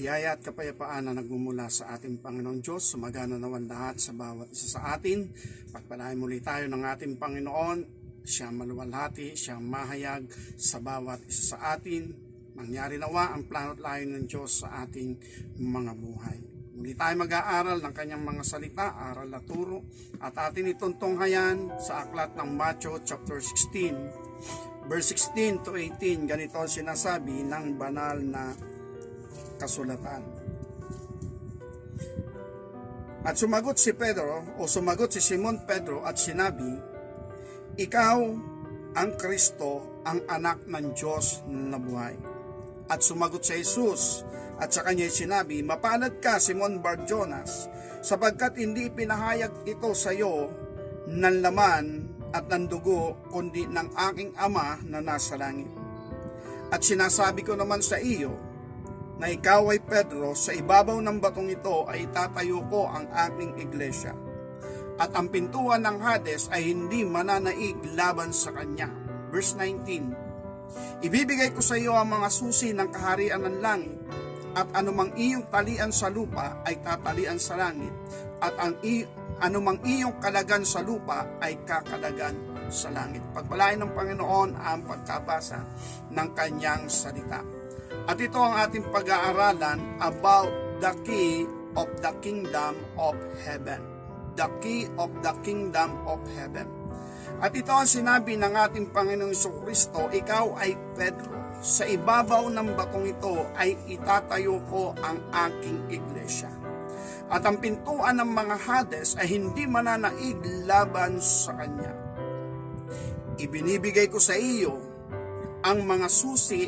Biyaya at kapayapaan na nagmumula sa ating Panginoon Diyos, sumagana naman lahat sa bawat isa sa atin. Pagpalain muli tayo ng ating Panginoon, siyang maluwalhati, siyang mahayag sa bawat isa sa atin. Mangyari nawa ang plano at layo ng Diyos sa ating mga buhay. Muli tayo mag-aaral ng kanyang mga salita, aral na turo, at atin itong tunghayan sa aklat ng Matthew chapter 16, verse 16 to 18. Ganito ang sinasabi ng banal na kasulatan. At sumagot si Simon Pedro at sinabi, "Ikaw ang Kristo, ang anak ng Diyos na buhay." At sumagot si Jesus at sa kanya sinabi, "Mapalad ka, Simon Bar-Jonas, sapagkat hindi pinahayag ito sa iyo ng laman at ng dugo, kundi ng aking Ama na nasa langit. At sinasabi ko naman sa iyo, na ikaw ay Pedro, sa ibabaw ng batong ito ay itatayo ko ang aking iglesia. At ang pintuan ng Hades ay hindi mananaig laban sa kanya." Verse 19, "Ibibigay ko sa iyo ang mga susi ng kaharian ng langit, at anumang iyong talian sa lupa ay tatalian sa langit, at anumang iyong kalagan sa lupa ay kakalagan sa langit." Pagpalain ng Panginoon ang pagkabasa ng kanyang salita. At ito ang ating pag-aaralan about the key of the kingdom of heaven. The key of the kingdom of heaven. At ito ang sinabi ng ating Panginoong Jesucristo, "Ikaw ay Pedro, sa ibabaw ng batong ito ay itatayo ko ang aking iglesia. At ang pintuan ng mga Hades ay hindi mananaig laban sa kanya. Ibinibigay ko sa iyo ang mga susi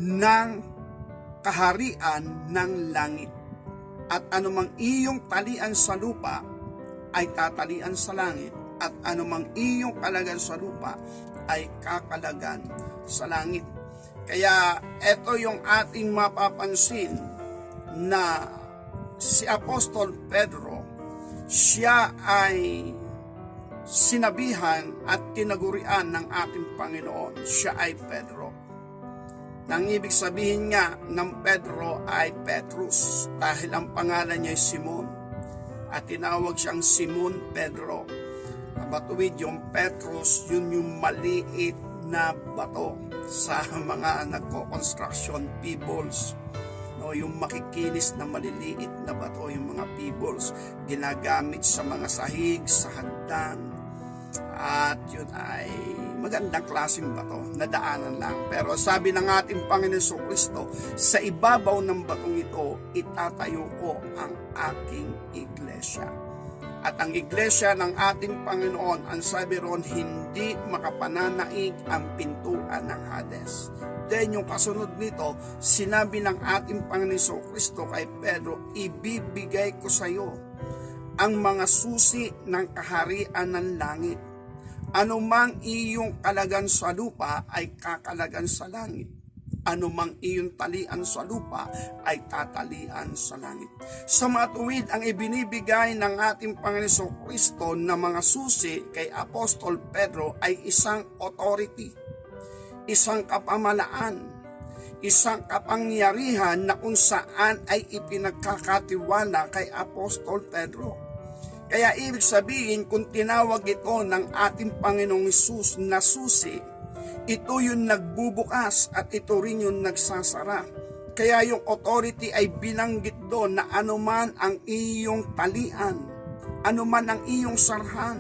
ng kaharian ng langit, at anumang iyong talian sa lupa ay tatalian sa langit, at anumang iyong kalagan sa lupa ay kakalagan sa langit." Kaya ito yung ating mapapansin na si Apostol Pedro, siya ay sinabihan at tinagurian ng ating Panginoon. Siya ay Pedro. Nang ibig sabihin nga ng Pedro ay Petrus, dahil ang pangalan niya ay Simon, at tinawag siyang Simon Pedro. Matuwid yung Petrus, yun yung maliit na bato sa mga nagko-construction, pebbles. No, yung makikinis na maliliit na bato, yung mga pebbles, ginagamit sa mga sahig, sa hagdan. At yun ay magandang klaseng bato, nadaanan lang. Pero sabi ng ating Panginoon Jesucristo, "Sa ibabaw ng batong ito, itatayo ko ang aking iglesia." At ang iglesia ng ating Panginoon, ang sabi ron, hindi makapananaig ang pintuan ng Hades. Then yung kasunod nito, sinabi ng ating Panginoon Jesucristo kay Pedro, "Ibibigay ko sa iyo ang mga susi ng kaharian ng langit. Anumang iyong kalagan sa lupa ay kakalagan sa langit. Anumang iyong talian sa lupa ay tatalian sa langit." Sa matuwid, ang ibinibigay ng ating Panginoon Jesucristo na mga susi kay Apostol Pedro ay isang authority, isang kapamalaan, isang kapangyarihan na kung saan ay ipinagkakatiwala kay Apostol Pedro. Kaya ibig sabihin, kung tinawag ito ng ating Panginoong Hesus na susi, ito yung nagbubukas at ito rin yung nagsasara. Kaya yung authority ay binanggit doon na anuman ang iyong talian, anuman ang iyong sarhan,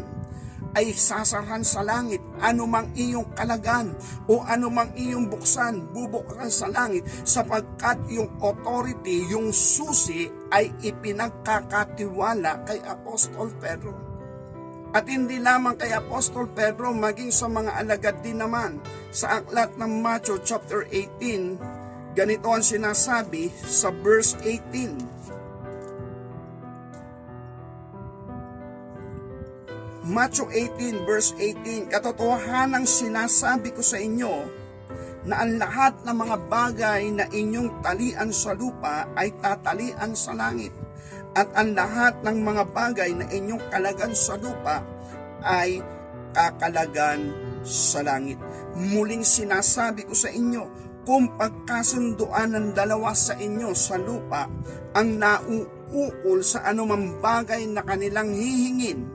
ay sasarhan sa langit. Anumang iyong kalagan o anumang iyong buksan, bubukasan sa langit, sapagkat yung authority, yung susi ay ipinagkakatiwala kay Apostol Pedro. At hindi lamang kay Apostol Pedro, maging sa mga alagad din naman. Sa aklat ng Matthew chapter 18, ganito ang sinasabi sa verse 18. Matthew 18 verse 18, "Katotohanang sinasabi ko sa inyo na ang lahat ng mga bagay na inyong talian sa lupa ay tatalian sa langit, at ang lahat ng mga bagay na inyong kalagan sa lupa ay kakalagan sa langit. Muling sinasabi ko sa inyo, kung pagkasunduan ng dalawa sa inyo sa lupa ang nauukol sa anumang bagay na kanilang hihingin,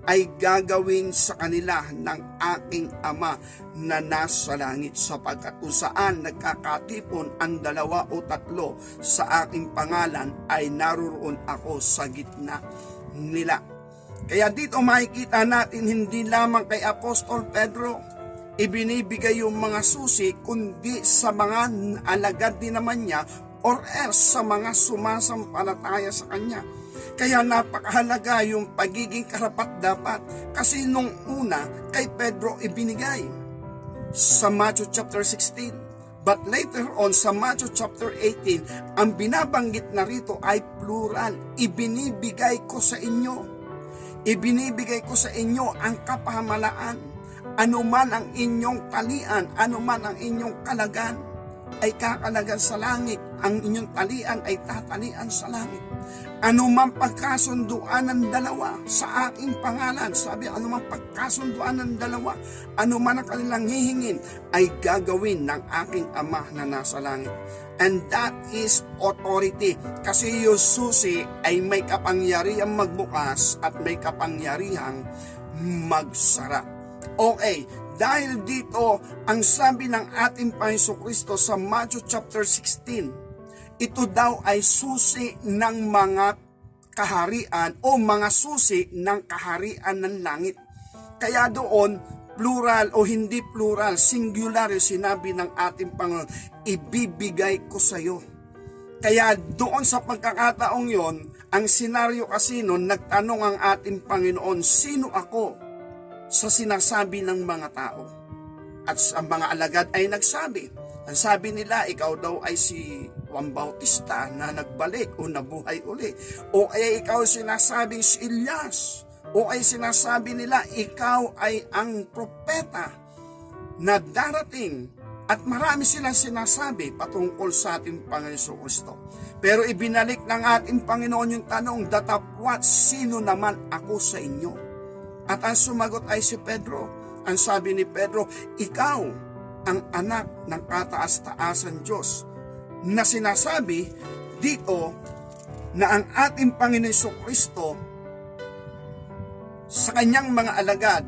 ay gagawin sa kanila ng aking Ama na nasa langit, sapagkat kung saan nagkakatipon ang dalawa o tatlo sa aking pangalan, ay naroon ako sa gitna nila. Kaya dito makikita natin hindi lamang kay Apostol Pedro ibinibigay yung mga susi, kundi sa mga alagad din naman niya or else sa mga sumasampalataya sa kanya. Kaya napakahalaga yung pagiging karapat-dapat, kasi nung una kay Pedro ibinigay sa Matthew chapter 16. But later on sa Matthew chapter 18, ang binabanggit na rito ay plural. Ibinibigay ko sa inyo. Ibinibigay ko sa inyo ang kapamalaan. Anuman ang inyong talian, anuman ang inyong kalagan, ay kakalagan sa langit. Ang inyong talian ay tatalian sa langit. Anumang pagkasunduan ng dalawa sa aking pangalan, sabi, anumang pagkasunduan ng dalawa, anuman ang kanilang hihingin, ay gagawin ng aking Ama na nasa langit. And that is authority. Kasi yung susi ay may kapangyarihang magbukas at may kapangyarihang magsara. Okay, dahil dito, ang sabi ng ating Panginoon Kristo sa Matthew chapter 16, ito daw ay susi ng mga kaharian o mga susi ng kaharian ng langit. Kaya doon, plural o hindi plural, singular yung sinabi ng ating Panginoon, ibibigay ko sa iyo. Kaya doon sa pagkakataong yon, ang senaryo kasi noon, nagtanong ang ating Panginoon, sino ako sa sinasabi ng mga tao? At ang mga alagad ay nagsabi. Ang sabi nila, ikaw daw ay si Juan Bautista na nagbalik o nabuhay uli. O ay ikaw sinasabing si Elias. O ay sinasabi nila, ikaw ay ang propeta na darating. At marami silang sinasabi patungkol sa ating Panginoon Kristo. Pero ibinalik ng ating Panginoon yung tanong, datapwat, sino naman ako sa inyo? At ang sumagot ay si Pedro. Ang sabi ni Pedro, ikaw ang anak ng kataas-taasan Diyos, na sinasabi dito na ang ating Panginoon Kristo sa kanyang mga alagad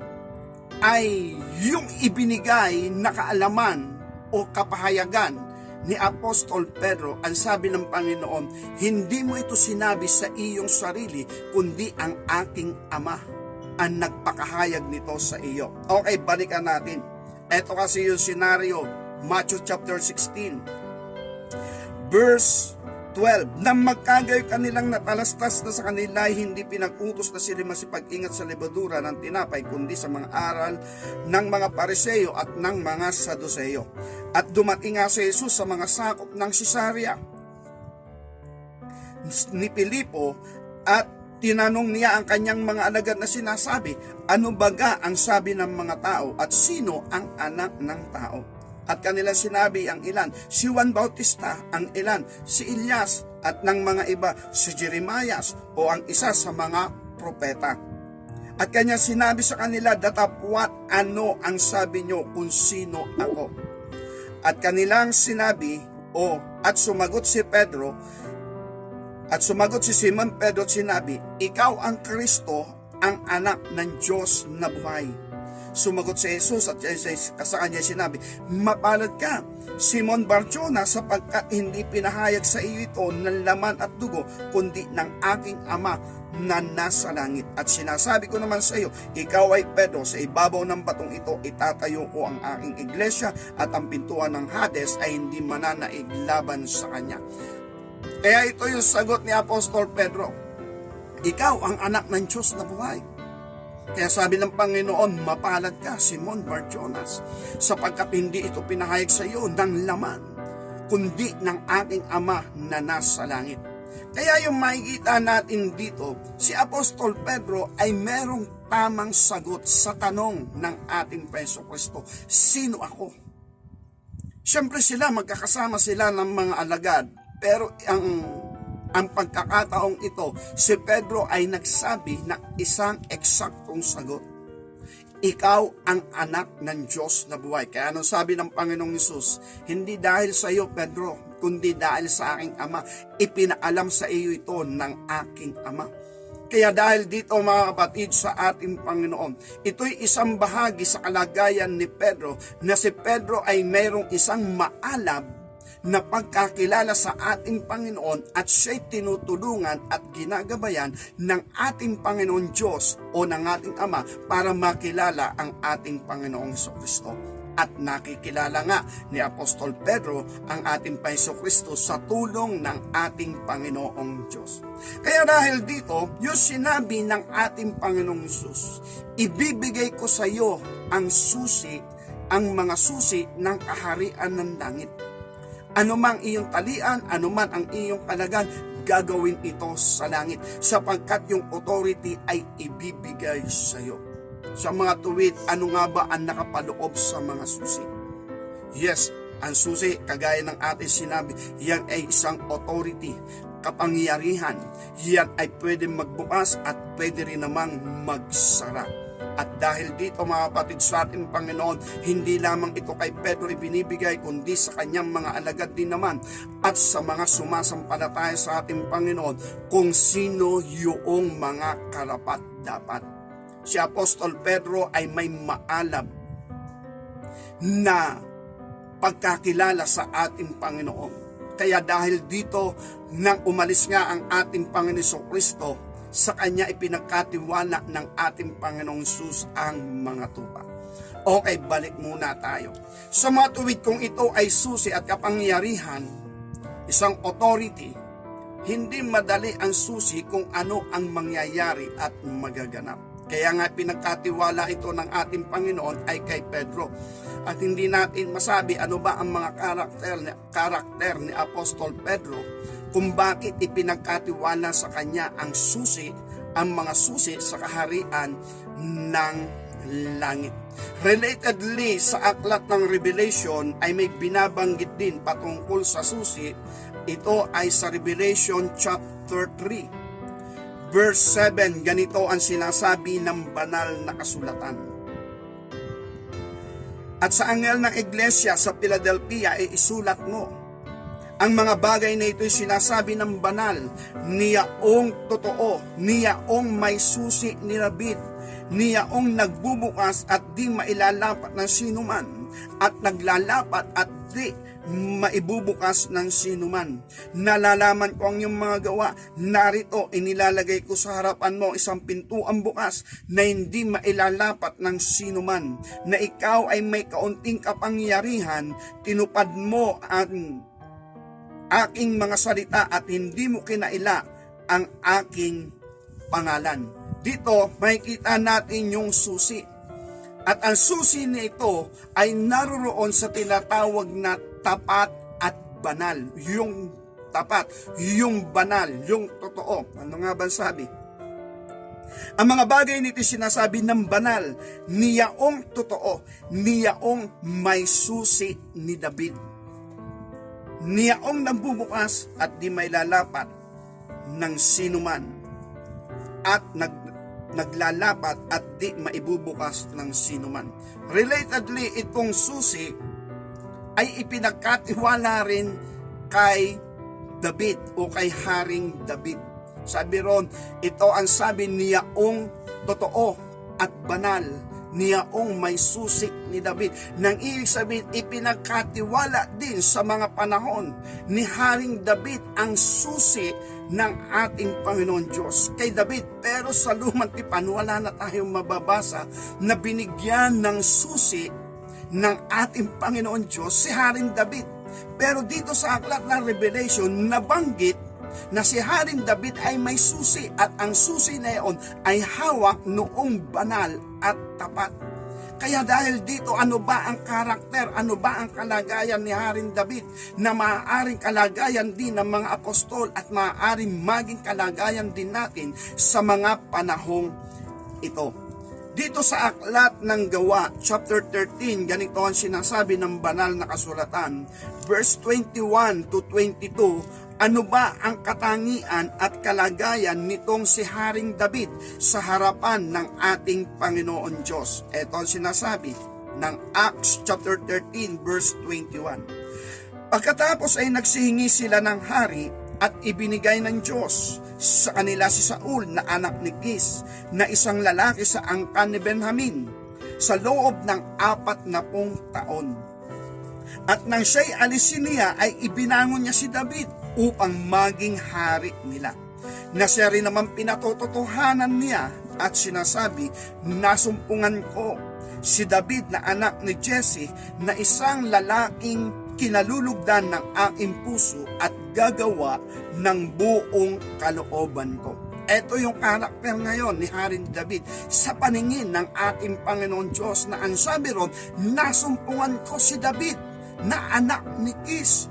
ay yung ibinigay na kaalaman o kapahayagan ni Apostol Pedro. Ang sabi ng Panginoon, hindi mo ito sinabi sa iyong sarili, kundi ang aking Ama ang nagpakahayag nito sa iyo. Okay, balikan natin. Ito kasi yung senaryo, Matthew chapter 16, verse 12. Nang magkagayoy kanilang natalastas na sa kanila, hindi pinag-utos na sila masipag-ingat sa lebadura ng tinapay, kundi sa mga aral ng mga Pariseo at ng mga Saduseo. At dumating nga si Jesus sa mga sakop ng Cesarea ni Filipo, at tinanong niya ang kanyang mga alagad na sinasabi, ano baga ang sabi ng mga tao at sino ang anak ng tao? At kanila sinabi ang ilan, si Juan Bautista, ang ilan, si Elias, at ng mga iba, si Jeremias, o ang isa sa mga propeta. At kanya sinabi sa kanila, datapwat, ano ang sabi nyo kung sino ako? At kanilang sinabi, at sumagot si Pedro, at sumagot si Simon Pedro at sinabi, ikaw ang Kristo, ang anak ng Diyos na buhay. Sumagot si Jesus at sa kanya sinabi, mapalad ka, Simon Barjona, sapagkat hindi pinahayag sa iyo ito ng laman at dugo, kundi ng aking Ama na nasa langit. At sinasabi ko naman sa iyo, ikaw ay Pedro, sa ibabaw ng batong ito itatayo ko ang aking iglesia, at ang pintuan ng Hades ay hindi mananaig laban sa kanya. Kaya ito yung sagot ni Apostol Pedro, ikaw ang anak ng Diyos na buhay. Kaya sabi ng Panginoon, mapalad ka, Simon Barjonas, sapagkat hindi ito pinahayag sa iyo ng laman, kundi ng aking Ama na nasa langit. Kaya yung makikita natin dito, si Apostol Pedro ay merong tamang sagot sa tanong ng ating Panginoon Kristo, sino ako? Siyempre magkakasama sila ng mga alagad, pero ang pagkakataong ito, si Pedro ay nagsabi na isang eksaktong sagot. Ikaw ang anak ng Diyos na buhay. Kaya anong sabi ng Panginoong Hesus? Hindi dahil sa iyo, Pedro, kundi dahil sa aking Ama. Ipinaalam sa iyo ito ng aking Ama. Kaya dahil dito mga kapatid sa ating Panginoon, ito'y isang bahagi sa kalagayan ni Pedro na si Pedro ay mayroong isang maalab na pagkakilala sa ating Panginoon at siya'y tinutulungan at ginagabayan ng ating Panginoon Diyos o ng ating Ama para makilala ang ating Panginoong Jesucristo. At nakikilala nga ni Apostol Pedro ang ating Jesucristo sa tulong ng ating Panginoong Diyos. Kaya dahil dito, yung sinabi ng ating Panginoong Jesus, ibibigay ko sa iyo ang susi, ang mga susi ng kaharian ng langit. Anumang iyong talian, anuman ang iyong kalagayan, gagawin ito sa langit sapagkat yung authority ay ibibigay sa iyo. Sa mga tuwid, ano nga ba ang nakapaloob sa mga susi? Yes, ang susi, kagaya ng ating sinabi, yan ay isang authority, kapangyarihan. Yan ay pwede magbukas at pwede rin namang magsara. At dahil dito mga kapatid sa ating Panginoon, hindi lamang ito kay Pedro ibinibigay, kundi sa kanyang mga alagad din naman at sa mga sumasampalataya sa ating Panginoon kung sino yung mga karapat-dapat. Si Apostol Pedro ay may maalab na pagkakilala sa ating Panginoon. Kaya dahil dito, nang umalis nga ang ating Panginoon Jesucristo, sa Kanya ipinagkatiwala ng ating Panginoong Jesus ang mga tupa. Okay, balik muna tayo. Sa mga tuwid kung ito ay susi at kapangyarihan, isang authority, hindi madali ang susi kung ano ang mangyayari at magaganap. Kaya nga pinagkatiwala ito ng ating Panginoon ay kay Pedro. At hindi natin masabi ano ba ang mga karakter ni Apostol Pedro kung bakit ipinagkatiwala sa kanya ang susi, ang mga susi sa kaharian ng langit. Relatedly sa aklat ng Revelation ay may binabanggit din patungkol sa susi. Ito ay sa Revelation chapter 3 verse 7. Ganito ang sinasabi ng banal na kasulatan. At sa anghel ng iglesia sa Philadelphia ay isulat mo, ang mga bagay na ito'y sinasabi ng banal, niyaong totoo, niyaong may susi ni David, niyaong nagbubukas at di mailalapat ng sinuman, at naglalapat at di maibubukas ng sinuman. Nalalaman ko ang iyong mga gawa, narito inilalagay ko sa harapan mo isang pintuang bukas na hindi mailalapat ng sinuman, na ikaw ay may kaunting kapangyarihan, tinupad mo ang aking mga salita at hindi mo kinaila ang aking pangalan. Dito makikita natin yung susi. At ang susi nito ay naroon sa tinatawag na tapat at banal. Yung tapat, yung banal, yung totoo. Ano nga ba sabi? Ang mga bagay nito sinasabi ng banal, niyaong totoo, niyaong may susi ni David. Niyaong nagbubukas at di may lalapat ng sinuman at naglalapat at di maibubukas ng sinuman. Relatedly, itong susi ay ipinagkatiwala rin kay David o kay Haring David. Sabi ron, ito ang sabi niyaong totoo at banal, niyaong may susi ni David. Nang ibig sabihin, ipinagkatiwala din sa mga panahon ni Haring David ang susi ng ating Panginoon Diyos kay David. Pero sa lumang tipan, wala na tayong mababasa na binigyan ng susi ng ating Panginoon Diyos si Haring David. Pero dito sa aklat ng Revelation, nabanggit na si Haring David ay may susi at ang susi na iyon ay hawak noong banal at tapat. Kaya dahil dito, ano ba ang karakter, ano ba ang kalagayan ni Haring David na maaaring kalagayan din ng mga apostol at maaaring maging kalagayan din natin sa mga panahong ito. Dito sa Aklat ng Gawa, chapter 13, ganito ang sinasabi ng banal na kasulatan, verse 21 to 22, ano ba ang katangian at kalagayan nitong si Haring David sa harapan ng ating Panginoon Diyos? Ito ang sinasabi ng Acts chapter 13, verse 21. Pagkatapos ay nagsihingi sila ng hari at ibinigay ng Diyos sa kanila si Saul na anak ni Kis, na isang lalaki sa angkan ni Benjamin, sa loob ng 40 taon. At nang siya'y alisin niya, ay ibinangon niya si David upang maging hari nila, na siya rin naman pinatototohanan niya at sinasabi, nasumpungan ko si David na anak ni Jesse na isang lalaking kinalulugdan ng aking puso at gagawa ng buong kalooban ko. Ito yung karakter ngayon ni Haring David sa paningin ng ating Panginoon Diyos, na ang sabi ron, nasumpungan ko si David na anak ni Kis,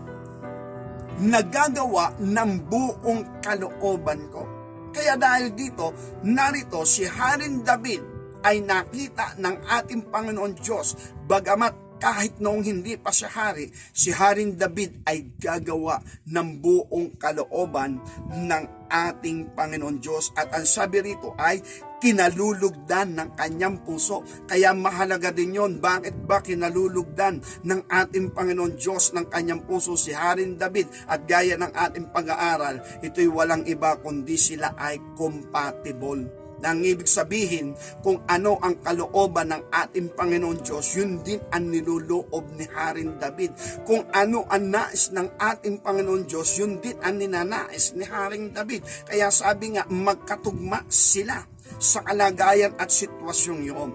nagagawa ng buong kalooban ko. Kaya dahil dito, narito si Haring David ay nakita ng ating Panginoon Diyos, bagamat kahit noong hindi pa siya hari, si Haring David ay gagawa ng buong kalooban ng ating Panginoon Diyos. At ang sabi rito ay kinalulugdan ng kanyang puso. Kaya mahalaga din yon. Bakit ba kinalulugdan ng ating Panginoon Diyos ng kanyang puso si Haring David? At gaya ng ating pag-aaral, ito'y walang iba kundi sila ay compatible. Nang ibig sabihin, kung ano ang kalooban ng ating Panginoon Diyos, yun din ang niluloob ni Haring David. Kung ano ang nais ng ating Panginoon Diyos, yun din ang ninanais ni Haring David. Kaya sabi nga, magkatugma sila sa kalagayan at sitwasyong yun.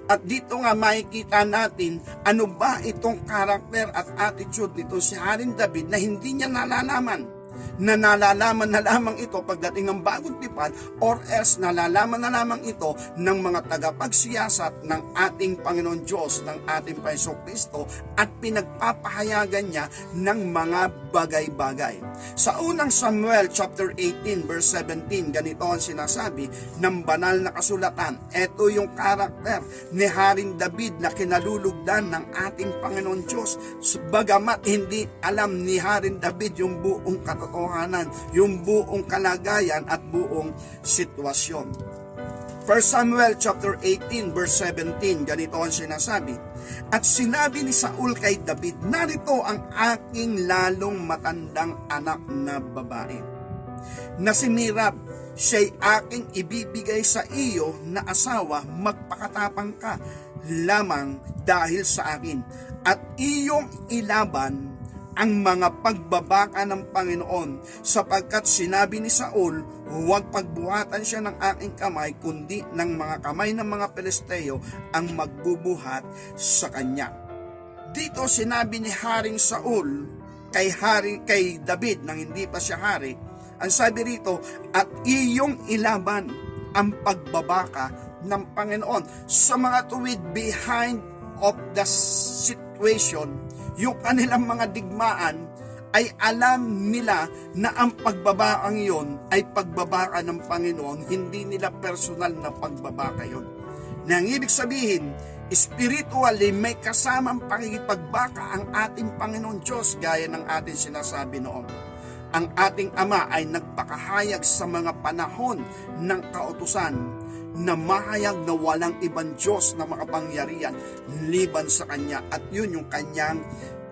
At dito nga makikita natin ano ba itong karakter at attitude nito si Haring David na hindi niya nalalaman. Na nalalaman na lamang ito pagdating ng bagong tipan, or else nalalaman na lamang ito ng mga tagapagsiyasat ng ating Panginoon Diyos, ng ating Panginoon Kristo, at pinagpapahayagan niya ng mga bagay-bagay. Sa unang Samuel chapter 18 verse 17, ganito ang sinasabi ng banal na kasulatan. Ito yung karakter ni Haring David na kinalulugdan ng ating Panginoon Diyos. Bagamat hindi alam ni Haring David yung buong katotohanan, yung buong kalagayan at buong sitwasyon. 1 Samuel chapter 18 verse 17, ganito ang sinasabi, at sinabi ni Saul kay David, narito ang aking lalong matandang anak na babae, na si Merab, siya'y aking ibibigay sa iyo na asawa, magpakatapang ka lamang dahil sa akin, at iyong ilaban ang mga pagbabaka ng Panginoon, sapagkat sinabi ni Saul, huwag pagbuhatan siya ng aking kamay, kundi ng mga kamay ng mga Pelisteo ang magbubuhat sa kanya. Dito sinabi ni Haring Saul kay David nang hindi pa siya hari, ang sabi rito, at iyong ilaban ang pagbabaka ng Panginoon. Sa mga tuwid behind of the situation, yung kanilang mga digmaan, ay alam nila na ang pagbabakang yon ay pagbabaka ng Panginoon, hindi nila personal na pagbabaka yon. Nang ibig sabihin, spiritually may kasamang pakikipagbaka ang ating Panginoon Diyos, gaya ng ating sinasabi noon. Ang ating Ama ay nagpakahayag sa mga panahon ng kautusan na mahayag na walang ibang Diyos na makapangyarihan liban sa Kanya, at yun yung Kanyang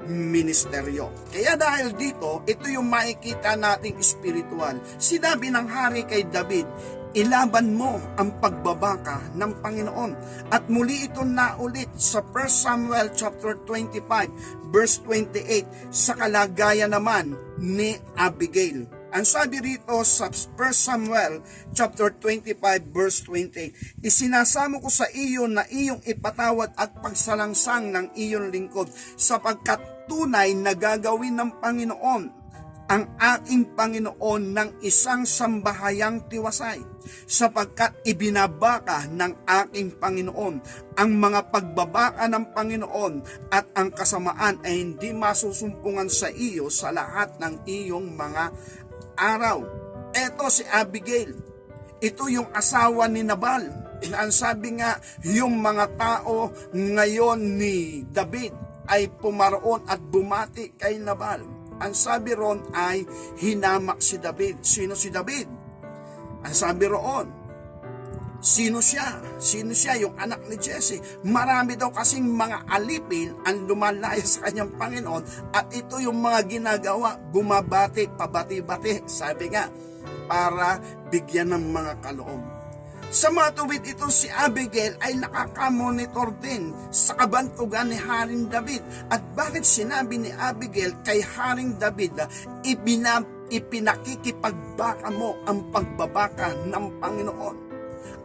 ministeryo. Kaya dahil dito, ito yung makikita nating spiritual. Sinabi ng hari kay David, ilaban mo ang pagbabaka ng Panginoon. At muli ito naulit sa 1 Samuel chapter 25 verse 28 sa kalagayan naman ni Abigail. Ang sabi rito sa 1 Samuel chapter 25 verse 20, isinasamo ko sa iyo na iyong ipatawad at pagsalangsang ng iyong lingkod, sapagkat tunay na gagawin ng Panginoon ang aking Panginoon ng isang sambahayang tiwasay, sapagkat ibinabaka ng aking Panginoon ang mga pagbabaka ng Panginoon, at ang kasamaan ay hindi masusumpungan sa iyo sa lahat ng iyong mga araw. Ito si Abigail. Ito yung asawa ni Nabal. na ang sabi nga, yung mga tao ngayon ni David ay pumaroon at bumati kay Nabal. Ang sabi ron ay hinamak si David. Sino si David? Ang sabi roon, sino siya? Sino siya? Yung anak ni Jesse. Marami daw kasing mga alipin ang lumalaya sa kanyang Panginoon at ito yung mga ginagawa, bumabati, pabati-bati. Sabi nga, para bigyan ng mga kaloob. Sa matuwid ito si Abigail ay nakakamonitor din sa kabantugan ni Haring David. At bakit sinabi ni Abigail kay Haring David, ipinakikipagbaka mo ang pagbabaka ng Panginoon?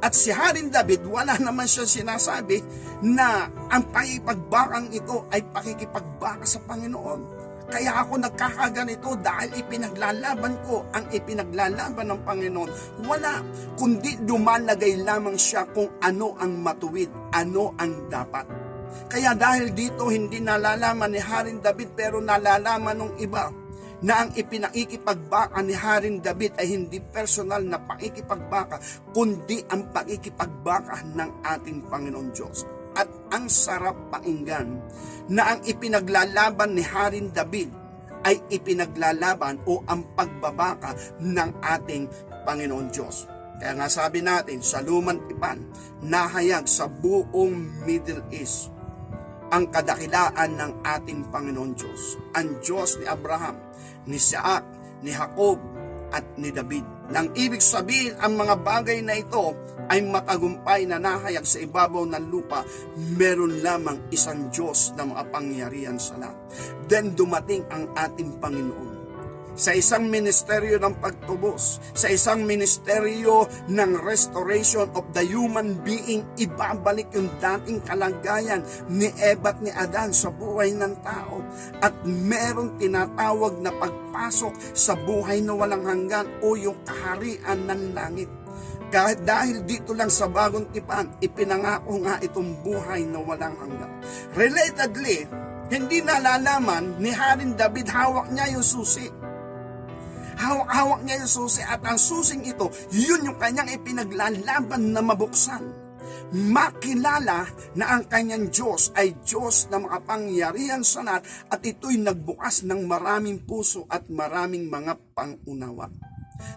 At si Haring David, wala naman siya sinasabi na ang pakikipagbakang ito ay pakikipagbaka sa Panginoon. Kaya ako nagkakaganito dahil ipinaglalaban ko ang ipinaglalaban ng Panginoon. Wala, kundi lumalagay lamang siya kung ano ang matuwid, ano ang dapat. Kaya dahil dito hindi nalalaman ni Haring David pero nalalaman ng iba na ang ipinakikipagbaka ni Haring David ay hindi personal na pakikipagbaka, kundi ang pakikipagbaka ng ating Panginoon Diyos. At ang sarap pakinggan na ang ipinaglalaban ni Haring David ay ipinaglalaban o ang pagbabaka ng ating Panginoon Diyos. Kaya nga sabi natin sa Lumang Tipan, nahayag sa buong Middle East ang kadakilaan ng ating Panginoon Diyos. Ang Diyos ni Abraham, ni Isaac, ni Jacob, at ni David. Nang ibig sabihin ang mga bagay na ito ay matagumpay na nahayag sa ibabaw ng lupa, meron lamang isang Diyos na makapangyarihan sa lahat. Then dumating ang ating Panginoon sa isang ministeryo ng pagtubos, sa isang ministeryo ng restoration of the human being. Ibabalik yung dating kalagayan ni Eva at ni Adan sa buhay ng tao. At meron tinatawag na pagpasok sa buhay na walang hanggan o yung kaharian ng langit. Kahit dahil dito lang sa Bagong Tipan, ipinangako nga itong buhay na walang hanggan. Relatedly, hindi nalalaman ni Haring David, hawak niya yung susi. Hawak niya yung susi at ang susing ito, yun yung kanyang ipinaglalaban na mabuksan. Makilala na ang kanyang Diyos ay Diyos na makapangyarihan sa lahat at ito'y nagbukas ng maraming puso at maraming mga pangunawa.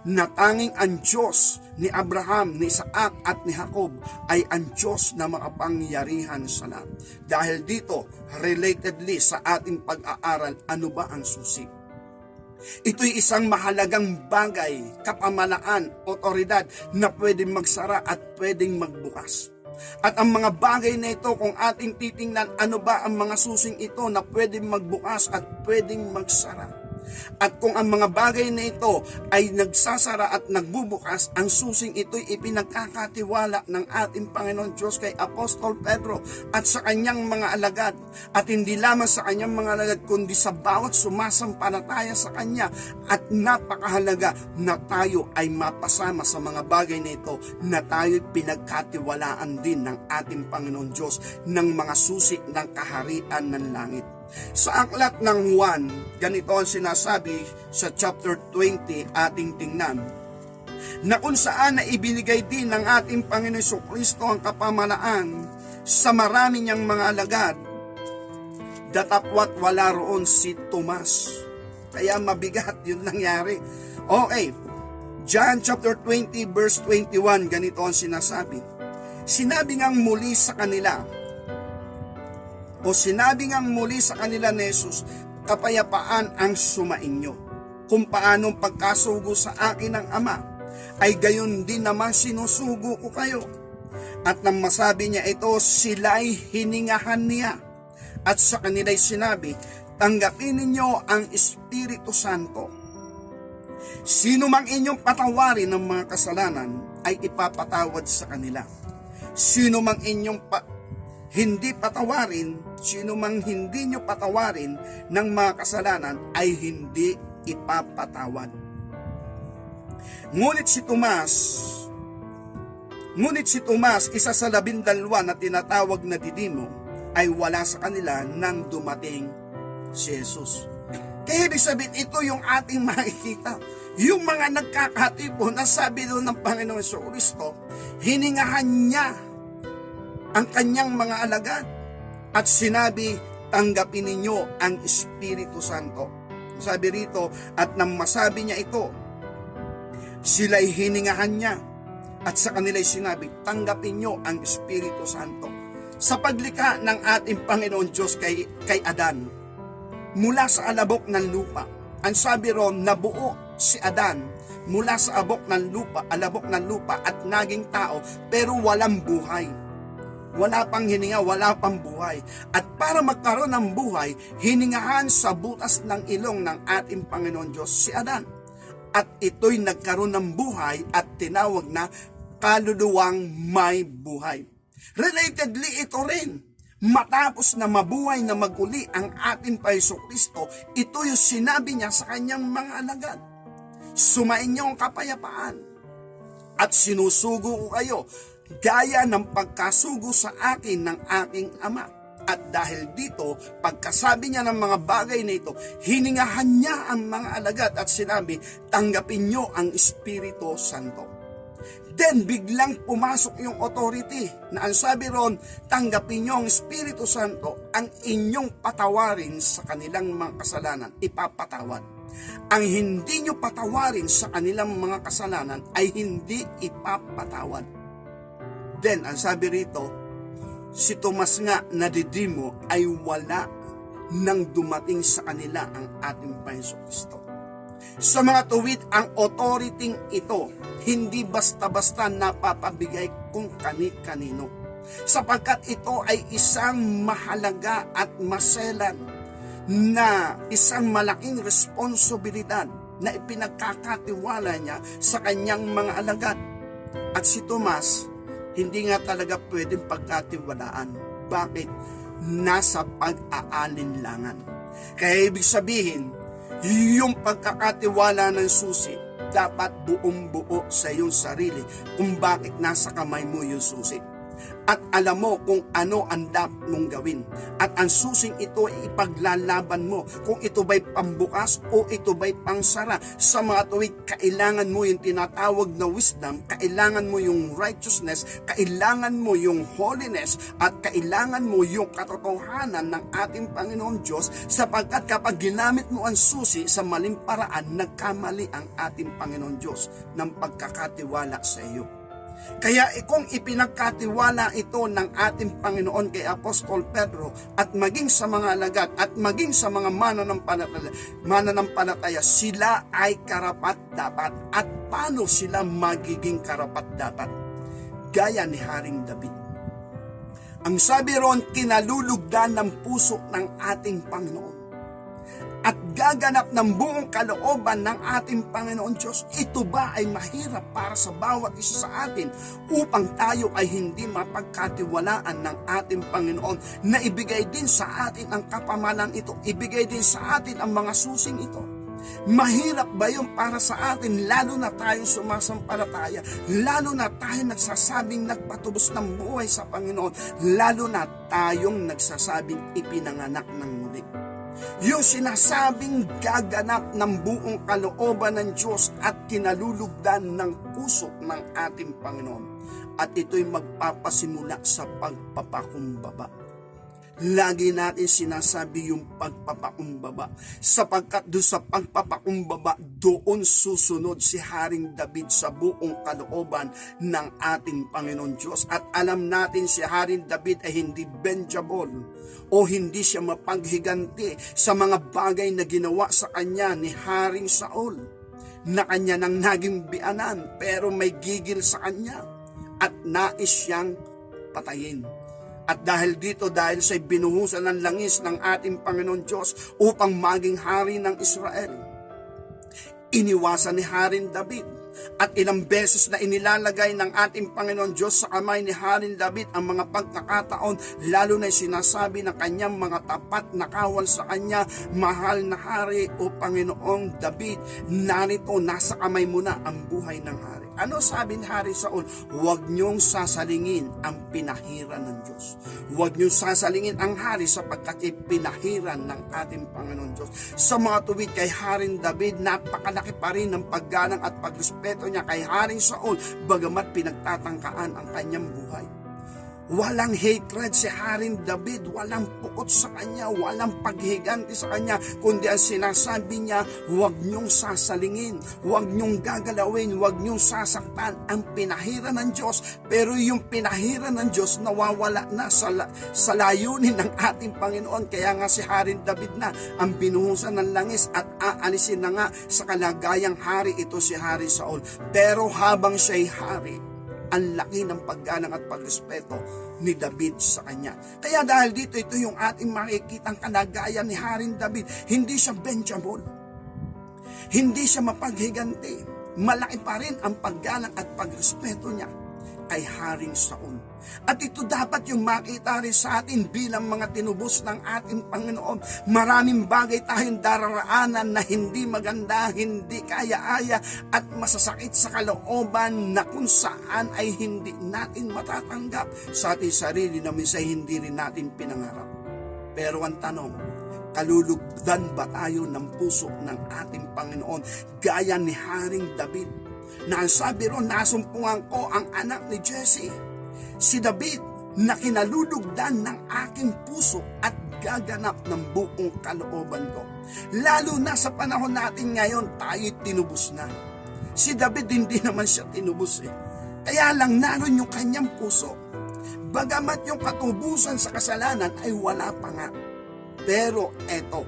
Natanging ang Diyos ni Abraham, ni Isaac at ni Jacob ay ang Diyos na makapangyarihan sa lahat. Dahil dito, relatedly sa ating pag-aaral, ano ba ang susi? Ito'y isang mahalagang bagay, kapamalaan, otoridad na pwedeng magsara at pwedeng magbukas. At ang mga bagay na ito, kung ating titingnan, ano ba ang mga susing ito na pwedeng magbukas at pwedeng magsara? At kung ang mga bagay na ito ay nagsasara at nagbubukas, ang susing ito'y ipinagkakatiwala ng ating Panginoon Diyos kay Apostol Pedro at sa kanyang mga alagad. At hindi lamang sa kanyang mga alagad, kundi sa bawat sumasampalataya sa kanya. At napakahalaga na tayo ay mapasama sa mga bagay na ito, na tayo'y pinagkatiwalaan din ng ating Panginoon Diyos ng mga susi ng kaharian ng langit. Sa aklat ng Juan, ganito ang sinasabi sa chapter 20, ating tingnan, na kung saan na ibinigay din ng ating Panginoon Jesucristo ang kapamalaan sa marami niyang mga alagad, datapwat wala roon si Tomas. Kaya mabigat yun nangyari. Okay, John chapter 20 verse 21, ganito ang sinasabi. Sinabi ngang muli sa kanila ni Jesus, kapayapaan ang sumainyo. Kung paanong pagkasugo sa akin ng Ama, ay gayon din naman sinusugo ko kayo. At nang masabi niya ito, sila'y hiningahan niya. At sa kanila'y sinabi, tanggapin ninyo ang Espiritu Santo. Sino mang inyong patawarin ng mga kasalanan, ay ipapatawad sa kanila. Sino mang inyong hindi nyo patawarin ng mga kasalanan ay hindi ipapatawad. Ngunit si Tomas, isa sa 12 na tinatawag na Didimo, ay wala sa kanila nang dumating si Jesus. Kaya ibig sabihin, ito yung ating makikita. Yung mga nagkakatipo na sabi doon ng Panginoon Jesucristo, hiningahan niya ang kanyang mga alagad at sinabi, tanggapin ninyo ang Espiritu Santo. Sabi rito, at nang masabi niya ito, sila'y hiningahan niya at sa kanila'y sinabi, tanggapin nyo ang Espiritu Santo. Sa paglikha ng ating Panginoon Diyos kay Adan, mula sa alabok ng lupa, ang sabi ron, nabuo si Adan mula sa alabok ng lupa at naging tao, pero walang buhay. Wala pang hininga, wala pang buhay. At para magkaroon ng buhay, hiningahan sa butas ng ilong ng ating Panginoon Diyos si Adan. At ito'y nagkaroon ng buhay at tinawag na kaluluwang may buhay. Relatedly, ito rin. Matapos na mabuhay na maguli ang ating Jesucristo, ito yung sinabi niya sa kanyang mga alagad. Sumain niyo ang kapayapaan at sinusugo ko kayo gaya ng pagkasugo sa akin ng aking Ama. At dahil dito, pagkasabi niya ng mga bagay na ito, hiningahan niya ang mga alagad at sinabi, tanggapin niyo ang Espiritu Santo. Then, biglang pumasok yung authority na ang sabi ron, tanggapin niyo ang Espiritu Santo, ang inyong patawarin sa kanilang mga kasalanan, ipapatawad. Ang hindi niyo patawarin sa kanilang mga kasalanan ay hindi ipapatawad. Then, ang sabi rito, si Tomas nga na Didimo ay wala nang dumating sa kanila ang ating Jesucristo. Sa mga tuwid, ang authority ito, hindi basta-basta napapabigay kung kani-kanino. Sapagkat ito ay isang mahalaga at maselan na isang malaking responsibilidad na ipinagkakatiwala niya sa kanyang mga alagad. At si Tomas, hindi nga talaga pwedeng pagkatiwalaan. Bakit? Nasa pag-aalinlangan. Kaya ibig sabihin, yung pagkakatiwala ng susi, dapat buong-buo sa iyong sarili kung bakit nasa kamay mo yung susi. At alam mo kung ano ang dapat mong gawin. At ang susing ito ay ipaglalaban mo kung ito ba'y pambukas o ito ba'y pangsara. Sa mga tuwid, kailangan mo yung tinatawag na wisdom, kailangan mo yung righteousness, kailangan mo yung holiness, at kailangan mo yung katotohanan ng ating Panginoon Diyos, sapagkat kapag ginamit mo ang susi sa maling paraan, nagkamali ang ating Panginoon Diyos ng pagkakatiwala sa iyo. Kaya kung ipinagkatiwala ito ng ating Panginoon kay Apostol Pedro at maging sa mga alagad at maging sa mga mananampalataya, sila ay karapat-dapat. At paano sila magiging karapat-dapat? Gaya ni Haring David. Ang sabi ron, kinalulugdan ng puso ng ating Panginoon at gaganap ng buong kalooban ng ating Panginoon Diyos. Ito ba ay mahirap para sa bawat isa sa atin upang tayo ay hindi mapagkatiwalaan ng ating Panginoon na ibigay din sa atin ang kapamalan ito, ibigay din sa atin ang mga susing ito? Mahirap ba yung para sa atin, lalo na tayong sumasampalataya, lalo na tayong nagsasabing nagpatubos ng buhay sa Panginoon, lalo na tayong nagsasabing ipinanganak ng muli? Yung sinasabing gaganap ng buong kalooban ng Diyos at kinalulugdan ng puso ng ating Panginoon. At ito'y magpapasimula sa pagpapakumbaba. Lagi natin sinasabi yung pagpapakumbaba, sapagkat doon sa pagpapakumbaba, doon susunod si Haring David sa buong kalooban ng ating Panginoon Diyos. At alam natin si Haring David ay hindi benjable o hindi siya mapaghiganti sa mga bagay na ginawa sa kanya ni Haring Saul, na kanya nang naging bianan pero may gigil sa kanya at nais siyang patayin. At dahil dito, dahil sa binuhusan ng langis ng ating Panginoon Diyos upang maging hari ng Israel, iniwasan ni Haring David. At ilang beses na inilalagay ng ating Panginoon Diyos sa kamay ni Haring David ang mga pagkakataon, lalo na sinasabi ng kanyang mga tapat na kawal sa kanya, mahal na hari o Panginoong David, narito, nasa kamay mo na ang buhay ng hari. Ano sabi ni Hari Saul? Huwag niyong sasalingin ang pinahiran ng Diyos. Huwag niyong sasalingin ang hari sapagkat pinahiran ng ating Panginoon Diyos. Sa mga tuwid kay Haring David, napakalaki pa rin ng paggalang at pagrespeto niya kay Haring Saul, bagamat pinagtatangkaan ang kanyang buhay. Walang hatred si Haring David, walang pukot sa kanya, walang paghiganti sa kanya, kundi ang sinasabi niya, huwag niyong sasalingin, huwag niyong gagalawin, huwag niyong sasaktan ang pinahiran ng Diyos. Pero yung pinahiran ng Diyos nawawala na sa layunin ng ating Panginoon. Kaya nga si Haring David na ang binuhusan ng langis at aalisin na nga sa kalagayang hari ito si Hari Saul. Pero habang siya'y hari, ang laki ng paggalang at pagrespeto ni David sa kanya. Kaya dahil dito, ito yung ating makikitang kalagayan ni Haring David. Hindi siya benjamon. Hindi siya mapaghiganti. Malaki pa rin ang paggalang at pagrespeto niya kay Haring Saul. At ito dapat yung makita rin sa atin bilang mga tinubos ng ating Panginoon. Maraming bagay tayong dararaanan na hindi maganda, hindi kaya-aya at masasakit sa kalooban na kung saan ay hindi natin matatanggap sa ating sarili na minsan hindi rin natin pinangarap. Pero ang tanong, kalulugdan ba tayo ng puso ng ating Panginoon gaya ni Haring David? Na ang sabi ron, nasumpungan ko ang anak ni Jesse. Si David na kinalulugdan ng aking puso at gaganap ng buong kalooban ko. Lalo na sa panahon natin ngayon, tayo'y tinubos na. Si David hindi naman siya tinubos Kaya lang naroon yung kanyang puso. Bagamat yung katubusan sa kasalanan ay wala pa nga. Pero eto,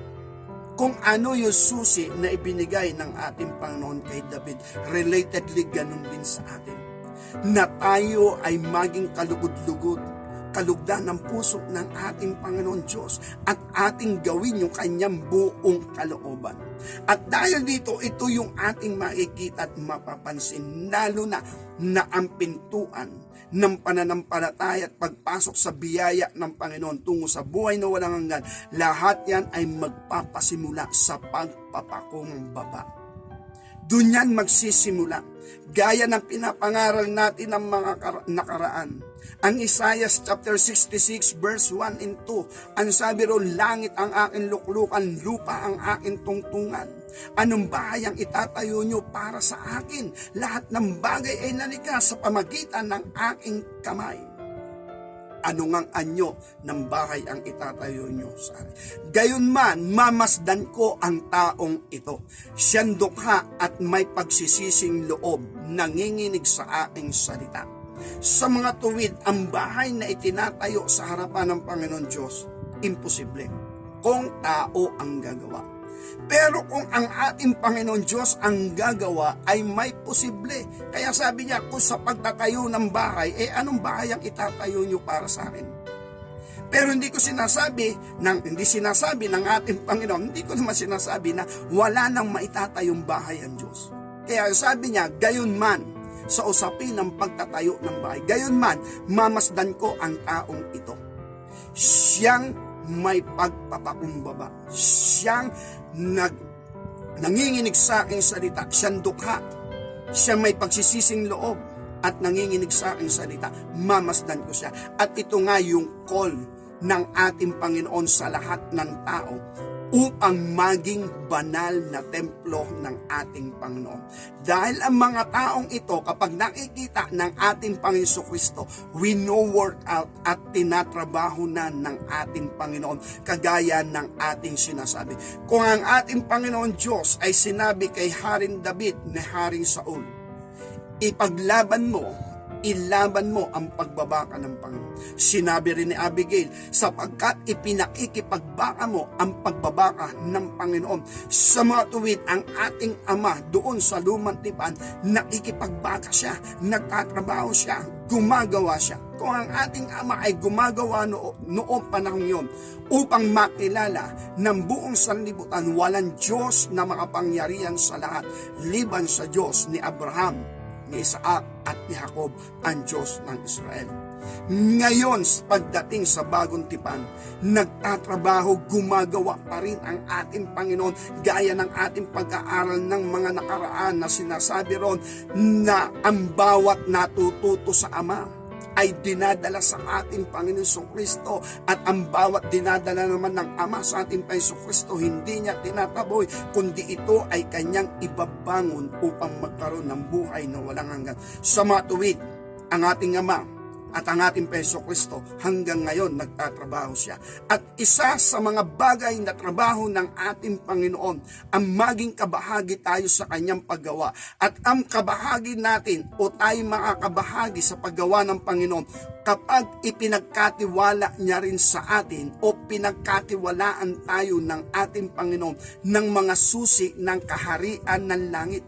kung ano yung susi na ibinigay ng ating Panginoon kay David, relatedly ganun din sa atin. Na tayo ay maging kalugod-lugod, kalugdan ng puso ng ating Panginoon Diyos at ating gawin yung kanyang buong kalooban. At dahil dito, ito yung ating makikita at mapapansin, lalo na ang pintuan ng pananampalataya at pagpasok sa biyaya ng Panginoon tungo sa buhay na walang hanggan. Lahat yan ay magpapasimula sa pagpapakumbaba. Doon yan magsisimula. Gaya ng pinapangaral natin ng mga nakaraan. Ang Isaiah chapter 66 verse 1 and 2. Ang sabi ron, langit ang aking luklukan, lupa ang aking tungtungan. Anong bahay ang itatayo nyo para sa akin? Lahat ng bagay ay nalikha sa pamagitan ng aking kamay. Ano ngang anyo ng bahay ang itatayo nyo sa akin? Gayon man, mamasdan ko ang taong ito. Siyang dukha at may pagsisising loob, nanginginig sa aking salita. Sa mga tuwid, ang bahay na itinatayo sa harapan ng Panginoon Diyos, imposible kung tao ang gagawa. Pero kung ang ating Panginoon Diyos ang gagawa, ay may posible. Kaya sabi niya, kung sa pagtatayo ng bahay, anong bahay ang itatayo niyo para sa akin? Pero hindi sinasabi ng ating Panginoon, hindi ko naman sinasabi na wala nang maitatayong bahay ang Diyos. Kaya sabi niya, gayon man, sa usapin ng pagtatayo ng bahay, gayon man, mamasdan ko ang taong ito. Siyang may pagpapakumbaba. Siyang nanginginig sa aking salita. Siyang dukha. Siyang may pagsisising loob at nanginginig sa aking salita. Mamasdan ko siya. At ito nga yung call ng ating Panginoon sa lahat ng tao upang maging banal na templo ng ating Panginoon. Dahil ang mga taong ito, kapag nakikita ng ating Panginoon Kristo, we know work out at tinatrabaho na ng ating Panginoon, kagaya ng ating sinasabi. Kung ang ating Panginoon Diyos ay sinabi kay Haring David na Haring Saul, ilaban mo ang pagbabaka ng Panginoon. Sinabi rin ni Abigail, sapagkat ipinakikipagbaka mo ang pagbabaka ng Panginoon. Sa mga tuwid, ang ating Ama doon sa lumang tipan, nakikipagbaka siya, nagtatrabaho siya, gumagawa siya. Kung ang ating Ama ay gumagawa noong panahon yon upang makilala ng buong sanlibutan, walang Diyos na makapangyarihan sa lahat, liban sa Diyos ni Abraham, ni Isaac at ni Jacob, ang Diyos ng Israel. Ngayon, pagdating sa bagong tipan, nagtatrabaho, gumagawa pa rin ang ating Panginoon gaya ng ating pag-aaral ng mga nakaraan na sinasabi ron na ang bawat natututo sa Ama ay dinadala sa ating Panginoon Kristo, at ang bawat dinadala naman ng Ama sa ating Panginoon Kristo, hindi niya tinataboy, kundi ito ay kanyang ibabangon upang magkaroon ng buhay na walang hanggan. Sa matuwid, ang ating Ama at ang ating Panginoon Kristo hanggang ngayon nagtatrabaho siya. At isa sa mga bagay na trabaho ng ating Panginoon ang maging kabahagi tayo sa kanyang paggawa. At ang kabahagi natin o tayo makakabahagi sa paggawa ng Panginoon kapag ipinagkatiwala niya rin sa atin o pinagkatiwalaan tayo ng ating Panginoon ng mga susi ng kaharian ng langit.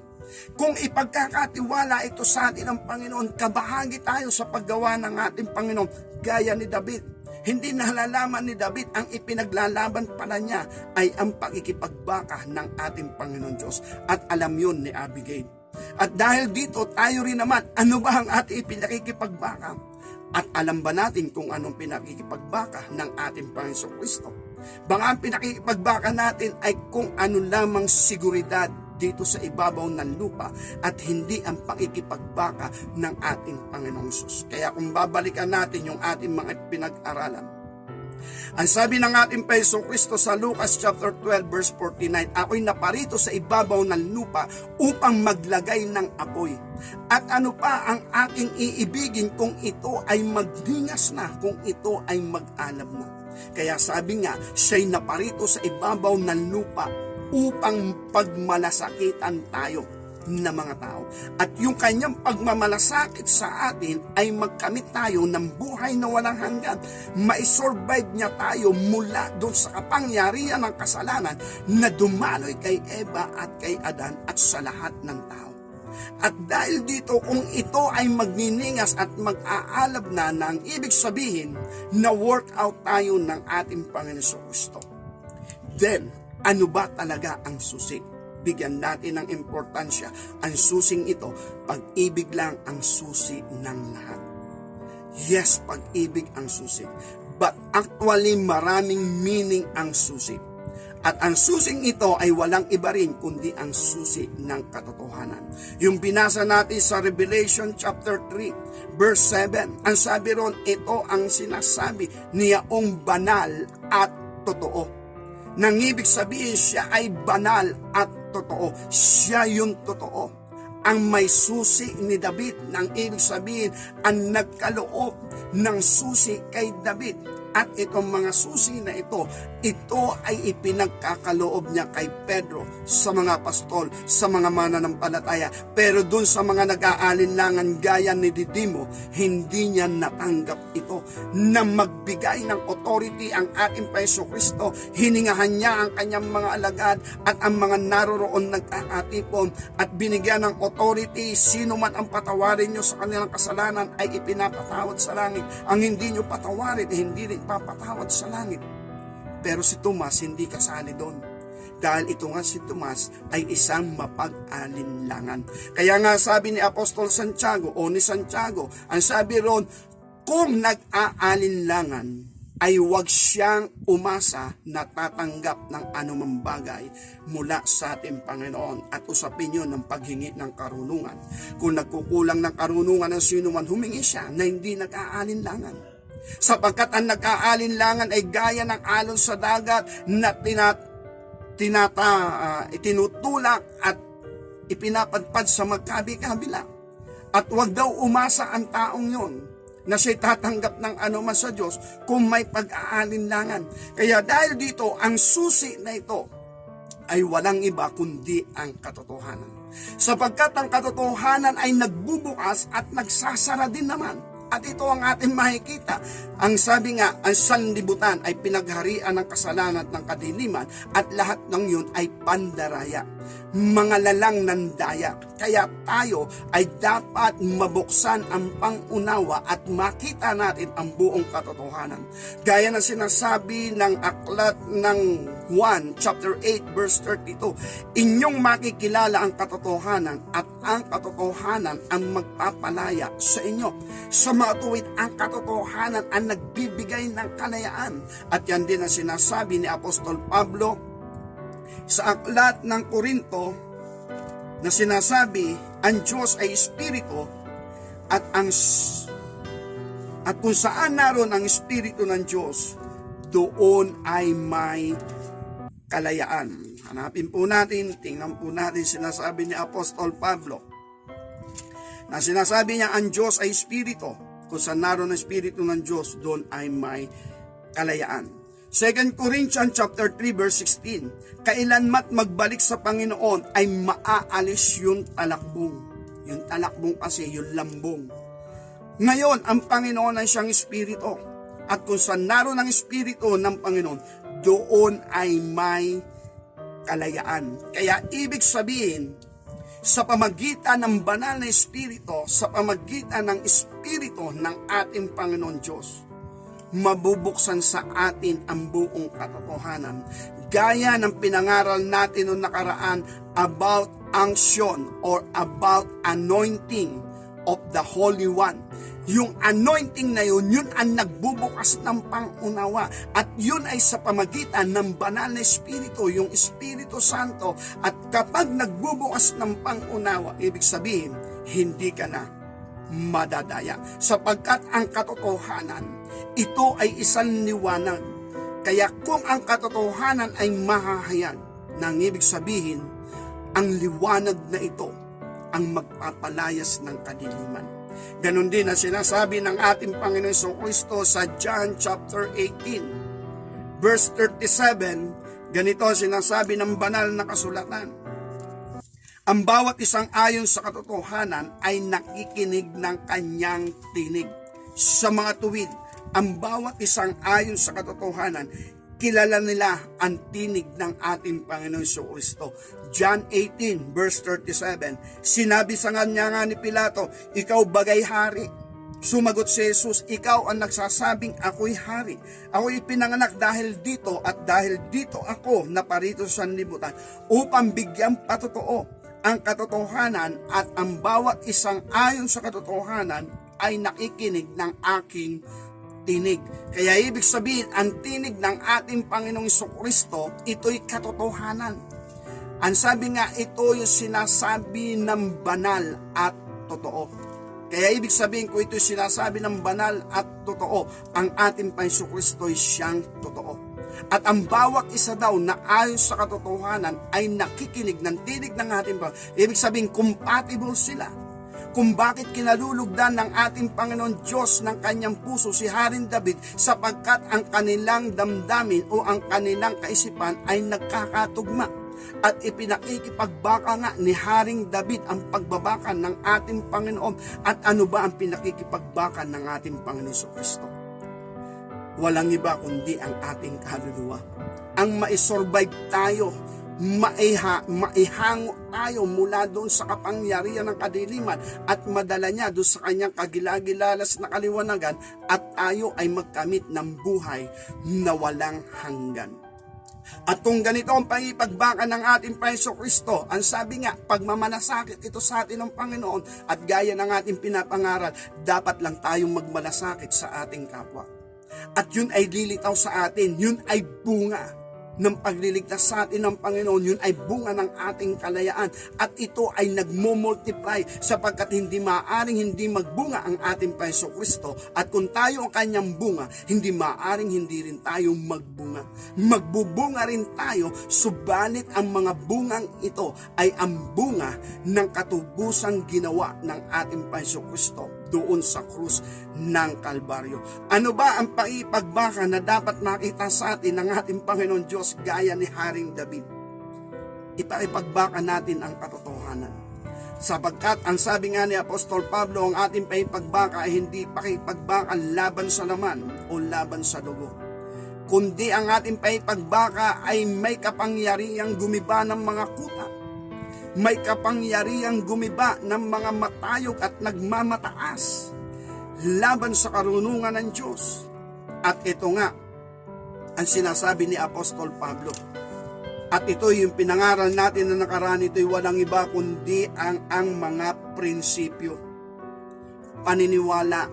Kung ipagkakatiwala ito sa atin ng Panginoon, kabahagi tayo sa paggawa ng ating Panginoon gaya ni David. Hindi nalalaman ni David ang ipinaglalaban pala niya ay ang pakikipagbaka ng ating Panginoon Diyos. At alam yun ni Abigail. At dahil dito, tayo rin naman, ano ba ang ating ipinakikipagbaka? At alam ba natin kung anong pinakikipagbaka ng ating Panginoon Kristo? Baka ang pinakikipagbaka natin ay kung ano lamang seguridad dito sa ibabaw ng lupa at hindi ang pakikipagbaka ng ating Panginoong Hesus. Kaya kung babalikan natin yung ating mga pinag-aralan, ang sabi ng ating Panginoong Kristo sa Lucas chapter 12 verse 49, ako'y naparito sa ibabaw ng lupa upang maglagay ng apoy. At ano pa ang aking iibigin kung ito ay magdingas na, kung ito ay mag-alab na. Kaya sabi nga, siya'y naparito sa ibabaw ng lupa upang pagmalasakitan tayo na mga tao. At yung kanyang pagmamalasakit sa atin ay magkamit tayo ng buhay na walang hanggan. Maisurvive niya tayo mula doon sa kapangyarihan ng kasalanan na dumaloy kay Eva at kay Adan at sa lahat ng tao. At dahil dito, kung ito ay magniningas at mag-aalab na ang ibig sabihin na work out tayo ng ating Panginoon Kristo. Then, ano ba talaga ang susi? Bigyan natin ng importansya. Ang susing ito, pag-ibig lang ang susi ng lahat. Yes, pag-ibig ang susi. But actually, maraming meaning ang susi. At ang susing ito ay walang iba rin kundi ang susi ng katotohanan. Yung binasa natin sa Revelation chapter 3, verse 7, ang sabi ron, ito ang sinasabi niyaong banal at totoo. Nang ibig sabihin siya ay banal at totoo. Siya yung totoo. Ang may susi ni David, nang ibig sabihin ang nagkaloob ng susi kay David. At itong mga susi na ito ay ipinagkakaloob niya kay Pedro, sa mga pastol, sa mga mananampalataya. Pero dun sa mga nag-aalinlangan gaya ni Didimo, hindi niya natanggap ito. Na magbigay ng authority ang ating Panginoon Kristo, hiningahan niya ang kanyang mga alagad at ang mga naroroon nagkakatipon at binigyan ng authority, sino man ang patawarin niyo sa kanilang kasalanan ay ipinapatawad sa langit. Ang hindi niyo patawarin, hindi rin papatawad sa langit. Pero si Tomas hindi kasali doon. Dahil ito nga si Tomas ay isang mapag-alinlangan. Kaya nga sabi ni Apostol Santiago o ni Santiago, ang sabi ron, kung nag-aalinlangan ay huwag siyang umasa na tatanggap ng anumang bagay mula sa ating Panginoon at usapin yun ng paghingi ng karunungan. Kung nagkukulang ng karunungan ng sino man, humingi siya na hindi nag-aalinlangan. Sapagkat ang nag-aalinlangan ay gaya ng alon sa dagat na itinutulak at ipinapadpad sa magkabi-kabila. At wag daw umasa ang taong yon na siya'y tatanggap ng anuman sa Diyos kung may pag-aalinlangan. Kaya dahil dito, ang susi na ito ay walang iba kundi ang katotohanan. Sapagkat ang katotohanan ay nagbubukas at nagsasara din naman. At ito ang ating makikita Ang sabi nga, ang sanlibutan ay pinagharian ng kasalanan at ng kadiliman at lahat ng yun ay pandaraya, mga lalang ng daya. Kaya tayo ay dapat mabuksan ang pangunawa at makita natin ang buong katotohanan. Gaya na sinasabi ng aklat ng 1 chapter 8 verse 32, inyong makikilala ang katotohanan at ang katotohanan ang magpapalaya sa inyo. Sa mga tuwid, ang katotohanan ang nagbibigay ng kalayaan. At yan din ang sinasabi ni Apostol Pablo sa aklat ng Korinto na sinasabi, ang Diyos ay Espiritu at kung saan naroon ang Espiritu ng Diyos, doon ay may kalayaan. Hanapin po natin, tingnan po natin sinasabi ni Apostol Pablo na sinasabi niya ang Diyos ay Espiritu. Kung saan naroon ang Espiritu ng Diyos, doon ay may kalayaan. 2 Corinthians chapter 3 verse 16, kailanmat magbalik sa Panginoon ay maaalis yung talakbong. Yung talakbong kasi, yung lambong. Ngayon, ang Panginoon ay siyang Espiritu. At kung saan naroon ang Espiritu ng Panginoon, doon ay may kalayaan. Kaya ibig sabihin, sa pamagitan ng banal na Espiritu, sa pamagitan ng Espiritu ng ating Panginoon Diyos, mabubuksan sa atin ang buong katotohanan. Gaya ng pinangaral natin noong nakaraan about unction or about anointing of the Holy One. Yung anointing na yun ang nagbubukas ng pangunawa. At yun ay sa pamagitan ng banal na Espiritu, yung Espiritu Santo. At kapag nagbubukas ng pangunawa, ibig sabihin, hindi ka na madadaya. Sapagkat ang katotohanan, ito ay isang liwanag. Kaya kung ang katotohanan ay mahahayag, nang ibig sabihin, ang liwanag na ito ang magpapalayas ng kadiliman. Ganon din ang sinasabi ng ating Panginoon Kristo sa John chapter 18 verse 37. Ganito sinasabi ng banal na kasulatan, ang bawat isang ayon sa katotohanan ay nakikinig ng kanyang tinig. Sa mga tuwid, ang bawat isang ayon sa katotohanan, kilala nila ang tinig ng ating Panginoon Kristo. John 18 verse 37, sinabi sa kanya nga ni Pilato, ikaw bagay hari? Sumagot si Jesus, ikaw ang nagsasabing ako'y hari. Ako'y pinanganak dahil dito at dahil dito ako naparito sa sanlibutan upang bigyan patotoo ang katotohanan at ang bawat isang ayon sa katotohanan ay nakikinig ng aking tinig. Kaya ibig sabihin, ang tinig ng ating Panginoong Kristo, ito'y katotohanan. Ang sabi nga, ito yung sinasabi ng banal at totoo. Kaya ibig sabihin ko, ito'y sinasabi ng banal at totoo. Ang ating Panginoong Kristo ay siyang totoo. At ang bawat isa daw na ayon sa katotohanan ay nakikinig ng tinig ng ating Panginoon. Ibig sabihin, compatible sila. Kung bakit kinalulugdan ng ating Panginoon Diyos ng kanyang puso si Haring David, sapagkat ang kanilang damdamin o ang kanilang kaisipan ay nagkakatugma. At ipinakikipagbaka nga ni Haring David ang pagbabakan ng ating Panginoon. At ano ba ang pinakikipagbakan ng ating Panginoon Kristo? Walang iba kundi ang ating kaluluwa. Ang maisurvive tayo, maihango tayo mula doon sa kapangyarihan ng kadiliman at madala niya doon sa kanyang kagilagilalas na kaliwanagan at tayo ay magkamit ng buhay na walang hanggan. At kung ganito ang pangipagbaka ng ating Panginoon Kristo, ang sabi nga, pagmamalasakit ito sa atin ng Panginoon at gaya ng ating pinapangaral, dapat lang tayong magmalasakit sa ating kapwa. At yun ay lilitaw sa atin, yun ay bunga ng pagliligtas sa atin ng Panginoon, yun ay bunga ng ating kalayaan at ito ay nagmo-multiply sapagkat hindi maaaring hindi magbunga ang ating Panginoon Kristo at kung tayo ang kanyang bunga, hindi maaaring hindi rin tayo magbunga. Magbubunga rin tayo, subalit ang mga bungang ito ay ang bunga ng katubusang ginawa ng ating Panginoon Kristo doon sa krus ng Kalbaryo. Ano ba ang paipagbaka na dapat makita sa atin ng ating Panginoon Diyos gaya ni Haring David? Ipaipagbaka natin ang katotohanan. Sapagkat ang sabi nga ni Apostol Pablo, ang ating paipagbaka ay hindi pakipagbaka laban sa laman, o laban sa dugo, kundi ang ating paipagbaka ay may kapangyarihang gumiba ng mga kuta, may kapangyarihang gumiba ng mga matayog at nagmamataas laban sa karunungan ng Diyos. At ito nga ang sinasabi ni Apostol Pablo. At ito yung pinangaral natin na nakaraan, ito'y walang iba kundi ang mga prinsipyo, paniniwala,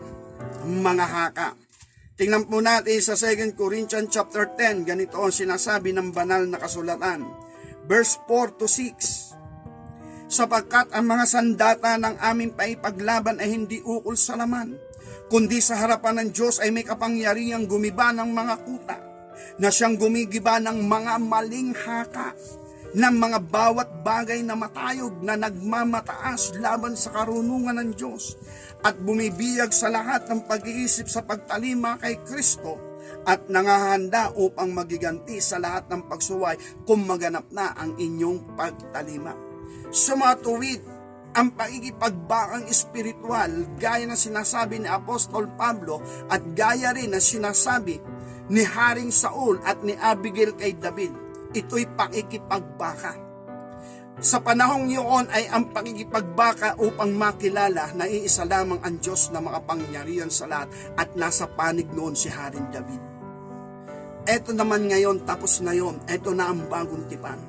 mga haka. Tingnan po natin sa 2 Corinthians chapter 10, ganito ang sinasabi ng banal na kasulatan. Verse 4 to 6. Sapagkat ang mga sandata ng aming paipaglaban ay hindi ukol sa laman, kundi sa harapan ng Diyos ay may kapangyarihang gumiba ng mga kuta, na siyang gumigiba ng mga maling haka, ng mga bawat bagay na matayog na nagmamataas laban sa karunungan ng Diyos, at bumibiyag sa lahat ng pag-iisip sa pagtalima kay Kristo, at nangahanda upang magiganti sa lahat ng pagsuway kung maganap na ang inyong pagtalima. Sa mga tuwid, ang pakikipagbakang espiritual, gaya na sinasabi ni Apostol Pablo at gaya rin na sinasabi ni Haring Saul at ni Abigail kay David, ito'y pakikipagbaka. Sa panahong iyon ay ang pakikipagbaka upang makilala na iisa lamang ang Diyos na makapangyarihan sa lahat at nasa panig noon si Haring David. Eto naman ngayon, tapos na yon, eto na ang bagong tipan.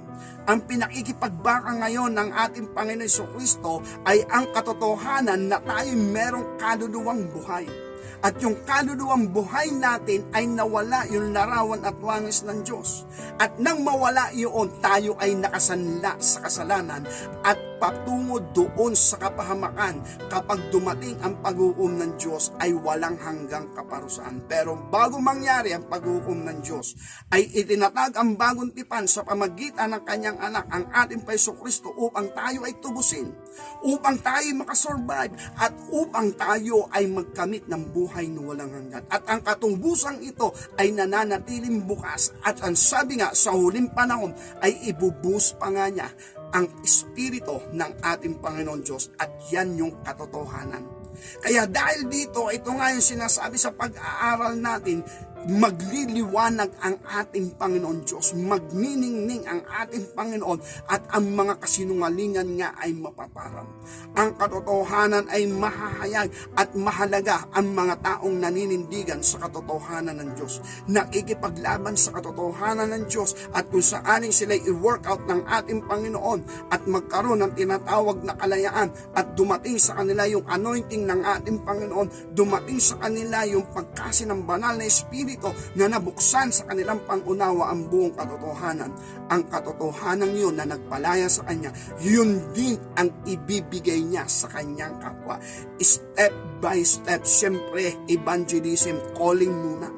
Ang pinakikipagbaka ngayon ng ating Panginoon Jesucristo ay ang katotohanan na tayo merong kaluluwang buhay. At yung kaluluwang buhay natin ay nawala yung larawan at wangis ng Diyos. At nang mawala yun, tayo ay nakasanla sa kasalanan at patungo doon sa kapahamakan. Kapag dumating ang pag-hukom ng Diyos ay walang hanggang kaparusahan. Pero bago mangyari ang pag-hukom ng Diyos, ay itinatag ang bagong tipan sa pamagitan ng kanyang anak, ang ating Jesucristo, upang tayo ay tubusin, upang tayo makasurvive, at upang tayo ay magkamit ng buhay na walang hanggan. At ang katubusang ito ay nananatiling bukas, at ang sabi nga sa huling panahon ay ibubuhos pa nga niya ang Espiritu ng ating Panginoon Diyos, at yan yung katotohanan. Kaya dahil dito, ito nga yung sinasabi sa pag-aaral natin, magliliwanag ang ating Panginoon Diyos, magniningning ang ating Panginoon, at ang mga kasinungalingan nga ay mapaparang. Ang katotohanan ay mahahayag at mahalaga ang mga taong naninindigan sa katotohanan ng Diyos, nakikipaglaban sa katotohanan ng Diyos, at kung saaning sila i-work out ng ating Panginoon at magkaroon ng tinatawag na kalayaan, at dumating sa kanila yung anointing ng ating Panginoon, dumating sa kanila yung pagkasi ng banal na Espiritu na nabuksan sa kanilang pangunawa ang buong katotohanan. Ang katotohanan yun na nagpalaya sa kanya, yun din ang ibibigay niya sa kanyang kapwa. Step by step, siyempre, evangelism, calling muna.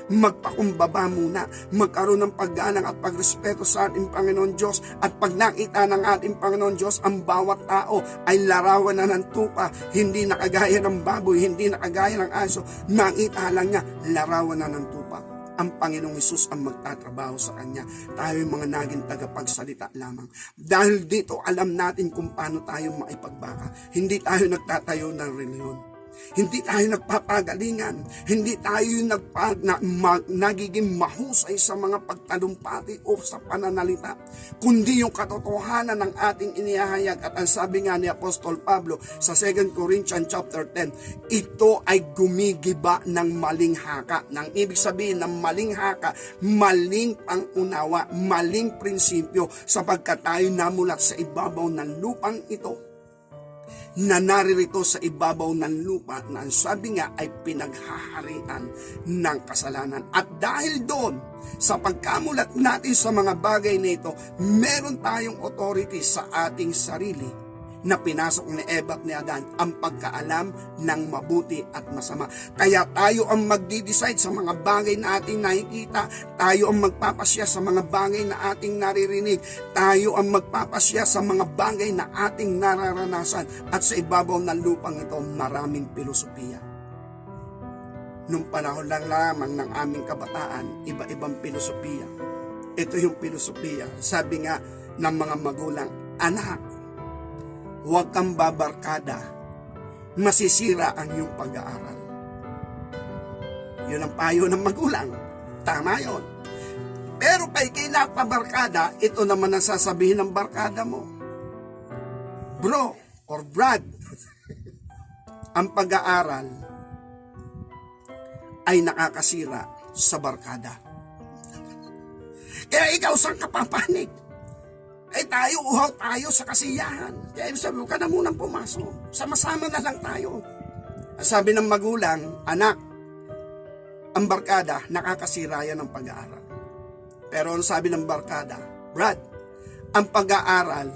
Magpakumbaba muna, magkaroon ng paggalang at pagrespeto sa ating Panginoon Diyos, at pag nakita ng ating Panginoon Diyos ang bawat tao ay larawan na ng tupa, hindi nakagaya ng baboy, hindi nakagaya ng aso, makita lang niya larawan na ng tupa. Ang Panginoong Hesus ang magtatrabaho sa kanya. Tayo yung mga naging tagapagsalita lamang. Dahil dito alam natin kung paano tayo maipagbaka. Hindi tayo nagtatayo ng reliyon. Hindi tayo nagpapagalingan, hindi tayo nagiging mahusay sa mga pagtalumpati o sa pananalita, kundi yung katotohanan ng ating inihahayag. At ang sabi nga ni Apostol Pablo sa 2 Corinthians chapter 10, ito ay gumigiba ng maling haka. Nang ibig sabihin ng maling haka, maling pangunawa, maling prinsipyo, sapagkat tayo namulat sa ibabaw ng lupang ito, na naririto sa ibabaw ng lupa, na ang sabi nga ay pinaghaharian ng kasalanan. At dahil doon, sa pagkamulat natin sa mga bagay na ito, meron tayong authority sa ating sarili na pinasok ni Eva at ni Adan, ang pagkaalam ng mabuti at masama. Kaya tayo ang magdi-decide sa mga bagay na ating nakikita, tayo ang magpapasya sa mga bagay na ating naririnig, tayo ang magpapasya sa mga bagay na ating nararanasan. At sa ibabaw ng lupang ito, maraming filosofiya. Nung panahon lang lamang ng aming kabataan, iba-ibang filosofiya. Ito yung filosofiya. Sabi nga ng mga magulang, anak, huwag kang babarkada, masisira ang iyong pag-aaral. Yun ang payo ng magulang. Tama yun. Pero kay kinapabarkada, ito naman ang sasabihin ng barkada mo. Bro or Brad, ang pag-aaral ay nakakasira sa barkada. Kaya ikaw saan ka papanig? Tayo, uhaw tayo sa kasiyahan. Kaya sabi mo, ka na munang pumasok. Sama-sama na lang tayo. Sabi ng magulang, anak, ang barkada, nakakasira yan ng pag-aaral. Pero ang sabi ng barkada, Brad, ang pag-aaral,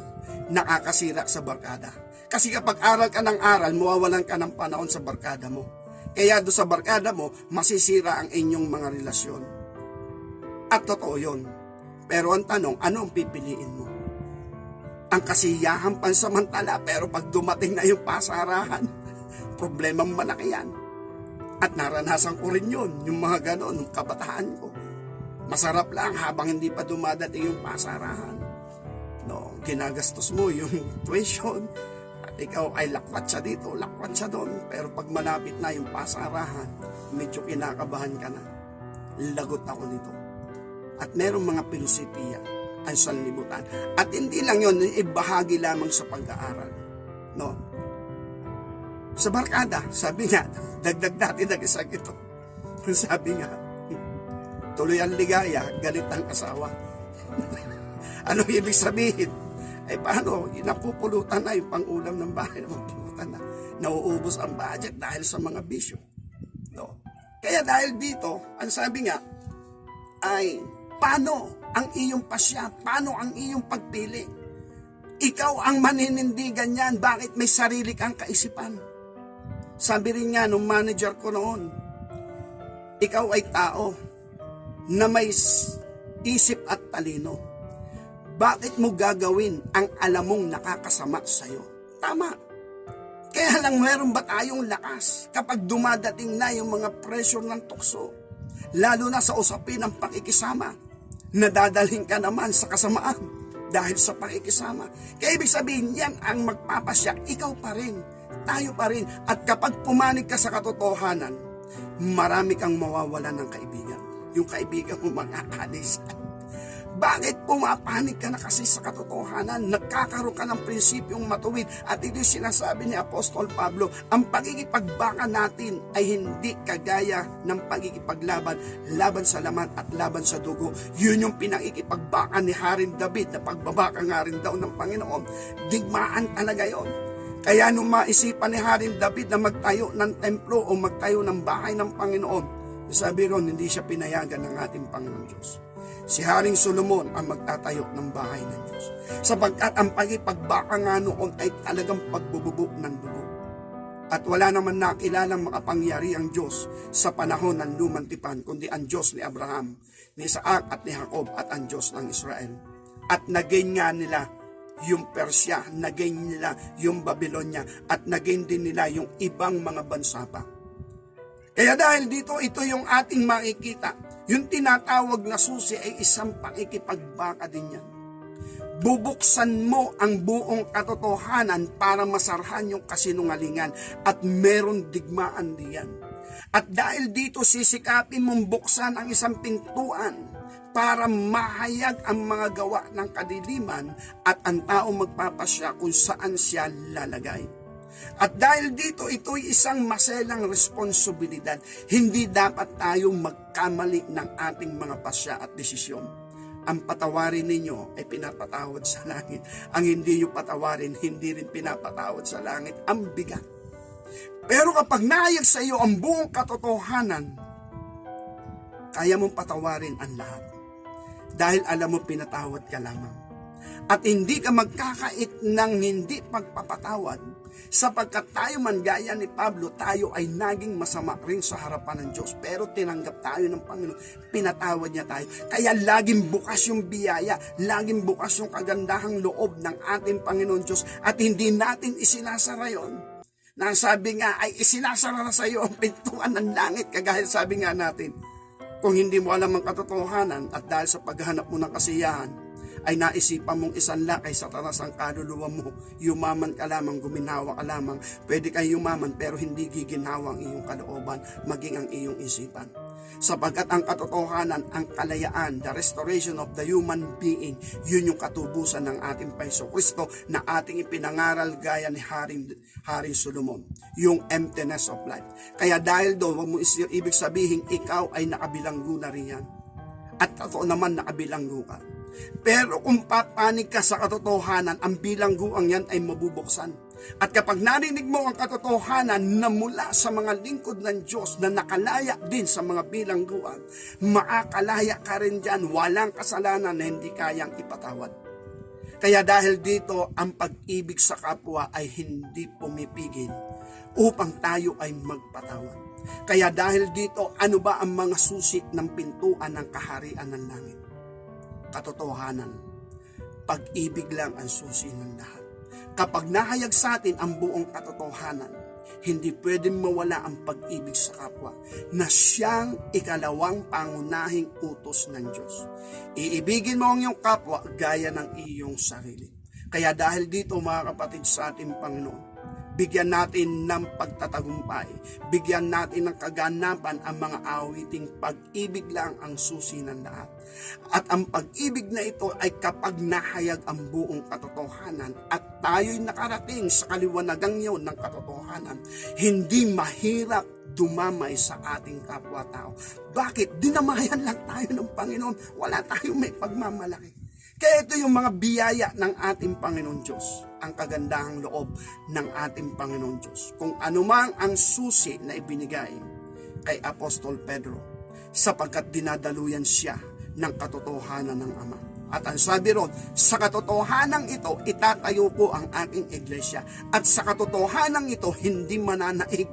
nakakasira sa barkada. Kasi kapag aral ka ng aral, mawawalan ka ng panahon sa barkada mo. Kaya doon sa barkada mo, masisira ang inyong mga relasyon. At totoo yun. Pero ang tanong, ano ang pipiliin mo? Ang kasiyahan pansamantala, pero pag dumating na yung pasarahan, problemang malaki yan. At naranasan ko rin yun, yung mga ganon, yung kabataan ko. Masarap lang habang hindi pa dumadating yung pasarahan. No, ginagastos mo yung tuition, at ikaw ay lakwat siya dito, lakwat siya doon. Pero pag malapit na yung pasarahan, medyo kinakabahan ka na. Lagot ako nito. At merong mga pilosopiya ang sanlibutan. At hindi lang yun, ibahagi lamang sa pag-aaral. No? Sa barkada, sabi nga, dagdag natin ang isang ito. Sabi nga, tuloy ang ligaya, galit ang asawa. Ano ibig sabihin? Paano? Napupulutan na yung pang-ulam ng bahay, napupulutan na. Nauubos ang budget dahil sa mga bisyo. No? Kaya dahil dito, ang sabi nga, ay, paano ang iyong pasya? Paano ang iyong pagpili? Ikaw ang maninindigan yan. Bakit may sarili kang kaisipan? Sabi rin nga nung manager ko noon, ikaw ay tao na may isip at talino. Bakit mo gagawin ang alam mong nakakasama sa'yo? Tama. Kaya lang meron ba tayong lakas kapag dumadating na yung mga pressure ng tukso? Lalo na sa usapin ng pakikisama. Nadadalhin ka naman sa kasamaan dahil sa pakikisama. Kaya ibig sabihin, yan ang magpapasya. Ikaw pa rin, tayo pa rin. At kapag pumanig ka sa katotohanan, marami kang mawawalan ng kaibigan. Yung kaibigan mo makakalis. Bakit pumapanig ka na kasi sa katotohanan? Nagkakaroon ka ng prinsipyong matuwid. At ito sinasabi ni Apostol Pablo, ang pagkikipagbaka natin ay hindi kagaya ng pagkikipaglaban, laban sa laman at laban sa dugo. Yun yung pinakikipagbaka ni Haring David, na pagbabaka nga rin daw ng Panginoon. Digmaan talaga yon. Kaya nung maisipan ni Haring David na magtayo ng templo o magtayo ng bahay ng Panginoon, sabi ron, hindi siya pinayagan ng ating Panginoon Diyos. Si Haring Solomon ang magtatayo ng bahay ng Diyos. Sapagkat ang pagipagbaka nga noon ay talagang pagbububo ng dugo. At wala naman nakilalang makapangyari ang Diyos sa panahon ng lumang tipan, kundi ang Diyos ni Abraham, ni Isaac at ni Jacob at ang Diyos ng Israel. At nagain nga nila yung Persya, nagain nila yung Babylonia, at nagain din nila yung ibang mga bansa pa. Kaya dahil dito, ito yung ating makikita. Yung tinatawag na susi ay isang pakikipagbaka din yan. Bubuksan mo ang buong katotohanan para masarhan yung kasinungalingan at meron digmaan diyan. At dahil dito sisikapin mong buksan ang isang pintuan para mahayag ang mga gawa ng kadiliman at ang tao magpapasya kung saan siya lalagay. At dahil dito, ito'y isang maselang responsibilidad. Hindi dapat tayong magkamali ng ating mga pasya at desisyon. Ang patawarin ninyo ay pinapatawad sa langit. Ang hindi nyo patawarin, hindi rin pinapatawad sa langit. Ang bigat. Pero kapag nahayag sa iyo ang buong katotohanan, kaya mong patawarin ang lahat. Dahil alam mo, pinatawad ka lamang. At hindi ka magkakait ng hindi pagpapatawad, sapagkat tayo man gaya ni Pablo, tayo ay naging masama rin sa harapan ng Diyos. Pero tinanggap tayo ng Panginoon, pinatawad niya tayo. Kaya laging bukas yung biyaya, laging bukas yung kagandahang loob ng ating Panginoon Diyos. At hindi natin isinasara yon. Na sabi nga ay isinasara na sa iyo ang pintuan ng langit. Kagaya sabi nga natin, kung hindi mo alam ang katotohanan at dahil sa paghahanap mo ng kasiyahan, ay naisipan mong isanla kay Satanas ang kaluluwa mo, yumaman ka lamang, guminhawa ka lamang. Pwede kang yumaman pero hindi giginhawa ang iyong kalooban, maging ang iyong isipan. Sapagkat ang katotohanan, ang kalayaan, the restoration of the human being, yun yung katubusan ng ating Paiso Kristo na ating ipinangaral gaya ni Haring Solomon, yung emptiness of life. Kaya dahil doon, wag mo ibig sabihin, ikaw ay nakabilanggo na rin yan. At totoo naman nakabilanggo ka. Pero kung papanig ka sa katotohanan, ang bilangguang yan ay mabubuksan. At kapag narinig mo ang katotohanan na mula sa mga lingkod ng Diyos na nakalaya din sa mga bilangguan, makakalaya ka rin dyan, walang kasalanan na hindi kayang ipatawad. Kaya dahil dito, ang pag-ibig sa kapwa ay hindi pumipigil upang tayo ay magpatawad. Kaya dahil dito, ano ba ang mga susi ng pintuan ng kaharian ng langit? Katotohanan. Pag-ibig lang ang susi ng lahat. Kapag nahayag sa atin ang buong katotohanan, hindi pwedeng mawala ang pag-ibig sa kapwa na siyang ikalawang pangunahing utos ng Diyos. Iibigin mo ang iyong kapwa gaya ng iyong sarili. Kaya dahil dito mga kapatid sa ating Panginoon, bigyan natin ng pagtatagumpay, bigyan natin ng kaganapan ang mga awiting pag-ibig lang ang susi ng lahat. At ang pag-ibig na ito ay kapag nahayag ang buong katotohanan at tayo'y nakarating sa kaliwanagang yon ng katotohanan, hindi mahirap dumamay sa ating kapwa-tao. Bakit? Dinamayan lang tayo ng Panginoon. Wala tayong may pagmamalaki. Kaya ito yung mga biyaya ng ating Panginoon Diyos, ang kagandahang loob ng ating Panginoon Diyos. Kung anumang ang susi na ibinigay kay Apostol Pedro, sapagkat dinadaluyan siya ng katotohanan ng Ama. At ang sabi ron, sa katotohanan ito, itatayo ko ang aking iglesia. At sa katotohanan ito, hindi mananaig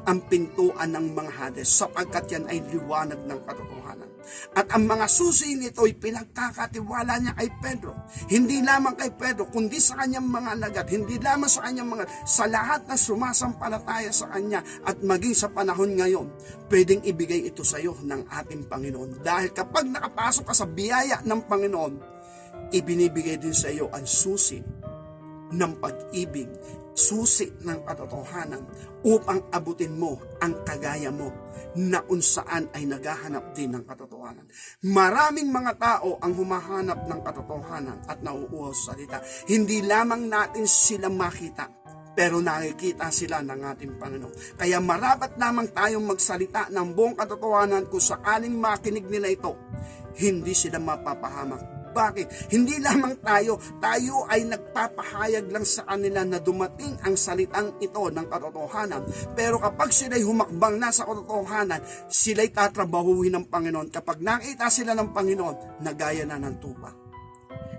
ang pintuan ng mga Hades, sapagkat yan ay liwanag ng katotohanan. At ang mga susi nito ay pinagkakatiwala niya kay Pedro. Hindi lamang kay Pedro, kundi sa kanyang mga alagad, hindi lamang sa kanyang mga, sa lahat na sumasampalataya sa kanya at maging sa panahon ngayon, pwedeng ibigay ito sa iyo ng ating Panginoon. Dahil kapag nakapasok ka sa biyaya ng Panginoon, ibinibigay din sa iyo ang susi ng pag-ibig, susi ng katotohanan upang abutin mo ang kagaya mo na unsaan ay naghahanap din ng katotohanan. Maraming mga tao ang humahanap ng katotohanan at nauuhaw sa salita. Hindi lamang natin sila makita, pero nakikita sila ng ating Panginoon. Kaya marapat lamang tayong magsalita ng buong katotohanan kung sakaling makinig nila ito, hindi sila mapapahamak. Bakit? Hindi lamang tayo ay nagpapahayag lang sa kanila na dumating ang salitang ito ng katotohanan. Pero kapag sila'y humakbang na sa katotohanan, sila'y tatrabahuhin ng Panginoon. Kapag nakita sila ng Panginoon, nagaya na ng tupa.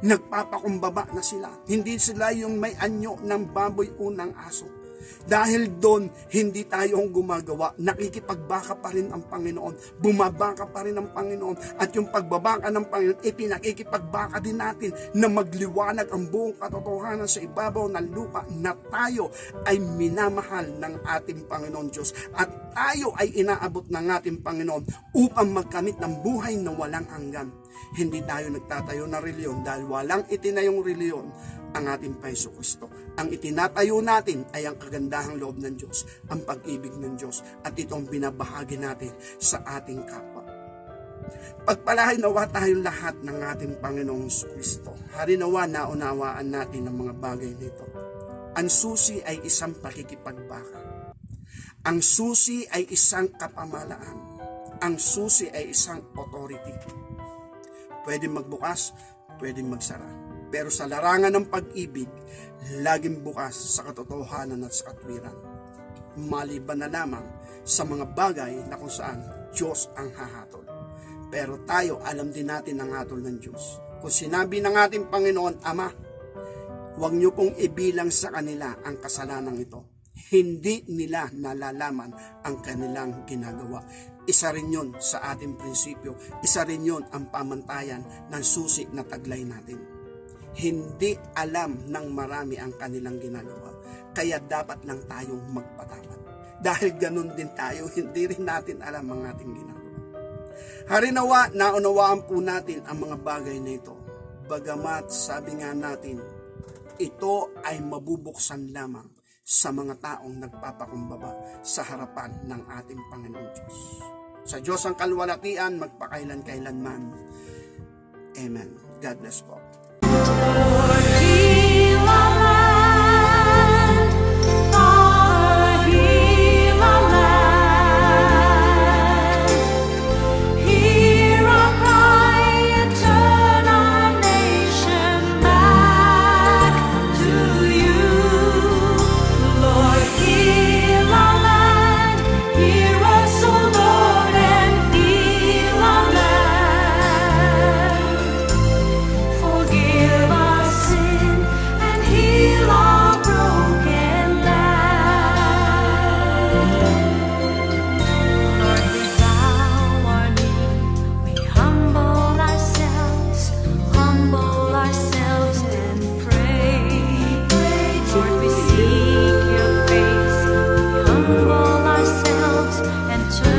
Nagpapakumbaba na sila. Hindi sila yung may anyo ng baboy o ng aso. Dahil doon, hindi tayo ang gumagawa. Nakikipagbaka pa rin ang Panginoon. Bumabaka pa rin ang Panginoon. At yung pagbabaka ng Panginoon, ipinakikipagbaka din natin na magliwanag ang buong katotohanan sa ibabaw ng lupa na tayo ay minamahal ng ating Panginoon Diyos. At tayo ay inaabot ng ating Panginoon upang magkamit ng buhay na walang hanggan. Hindi tayo nagtatayo ng reliyon dahil walang itinayong reliyon ang ating Paiso Kristo. Ang itinatayo natin ay ang kagandahang loob ng Diyos, ang pag-ibig ng Diyos, at ito ang binabahagi natin sa ating kapwa. Pagpalain nawa tayong lahat ng ating Panginoong Kristo. Harinawa naunawaan natin ang mga bagay nito. Ang susi ay isang pakikipagbaka. Ang susi ay isang kapamalaan. Ang susi ay isang authority. Pwedeng magbukas, pwedeng magsara. Pero sa larangan ng pag-ibig, laging bukas sa katotohanan at sa katwiran. Maliban na lamang sa mga bagay na kung saan Diyos ang hahatol. Pero tayo, alam din natin ang hatol ng Diyos. Kung sinabi ng ating Panginoon, Ama, huwag niyo pong ibilang sa kanila ang kasalanan ito. Hindi nila nalalaman ang kanilang ginagawa. Isa rin yun sa ating prinsipyo. Isa rin yun ang pamantayan ng susi na taglay natin. Hindi alam ng marami ang kanilang ginagawa. Kaya dapat lang tayong magpatawad. Dahil ganun din tayo, hindi rin natin alam ang ating ginagawa. Harinawa, naunawaan po natin ang mga bagay na ito bagamat sabi nga natin, ito ay mabubuksan lamang sa mga taong nagpapakumbaba sa harapan ng ating Panginoon Diyos. Sa Diyos ang kalwalatian, magpakailan-kailanman. Amen. God bless po.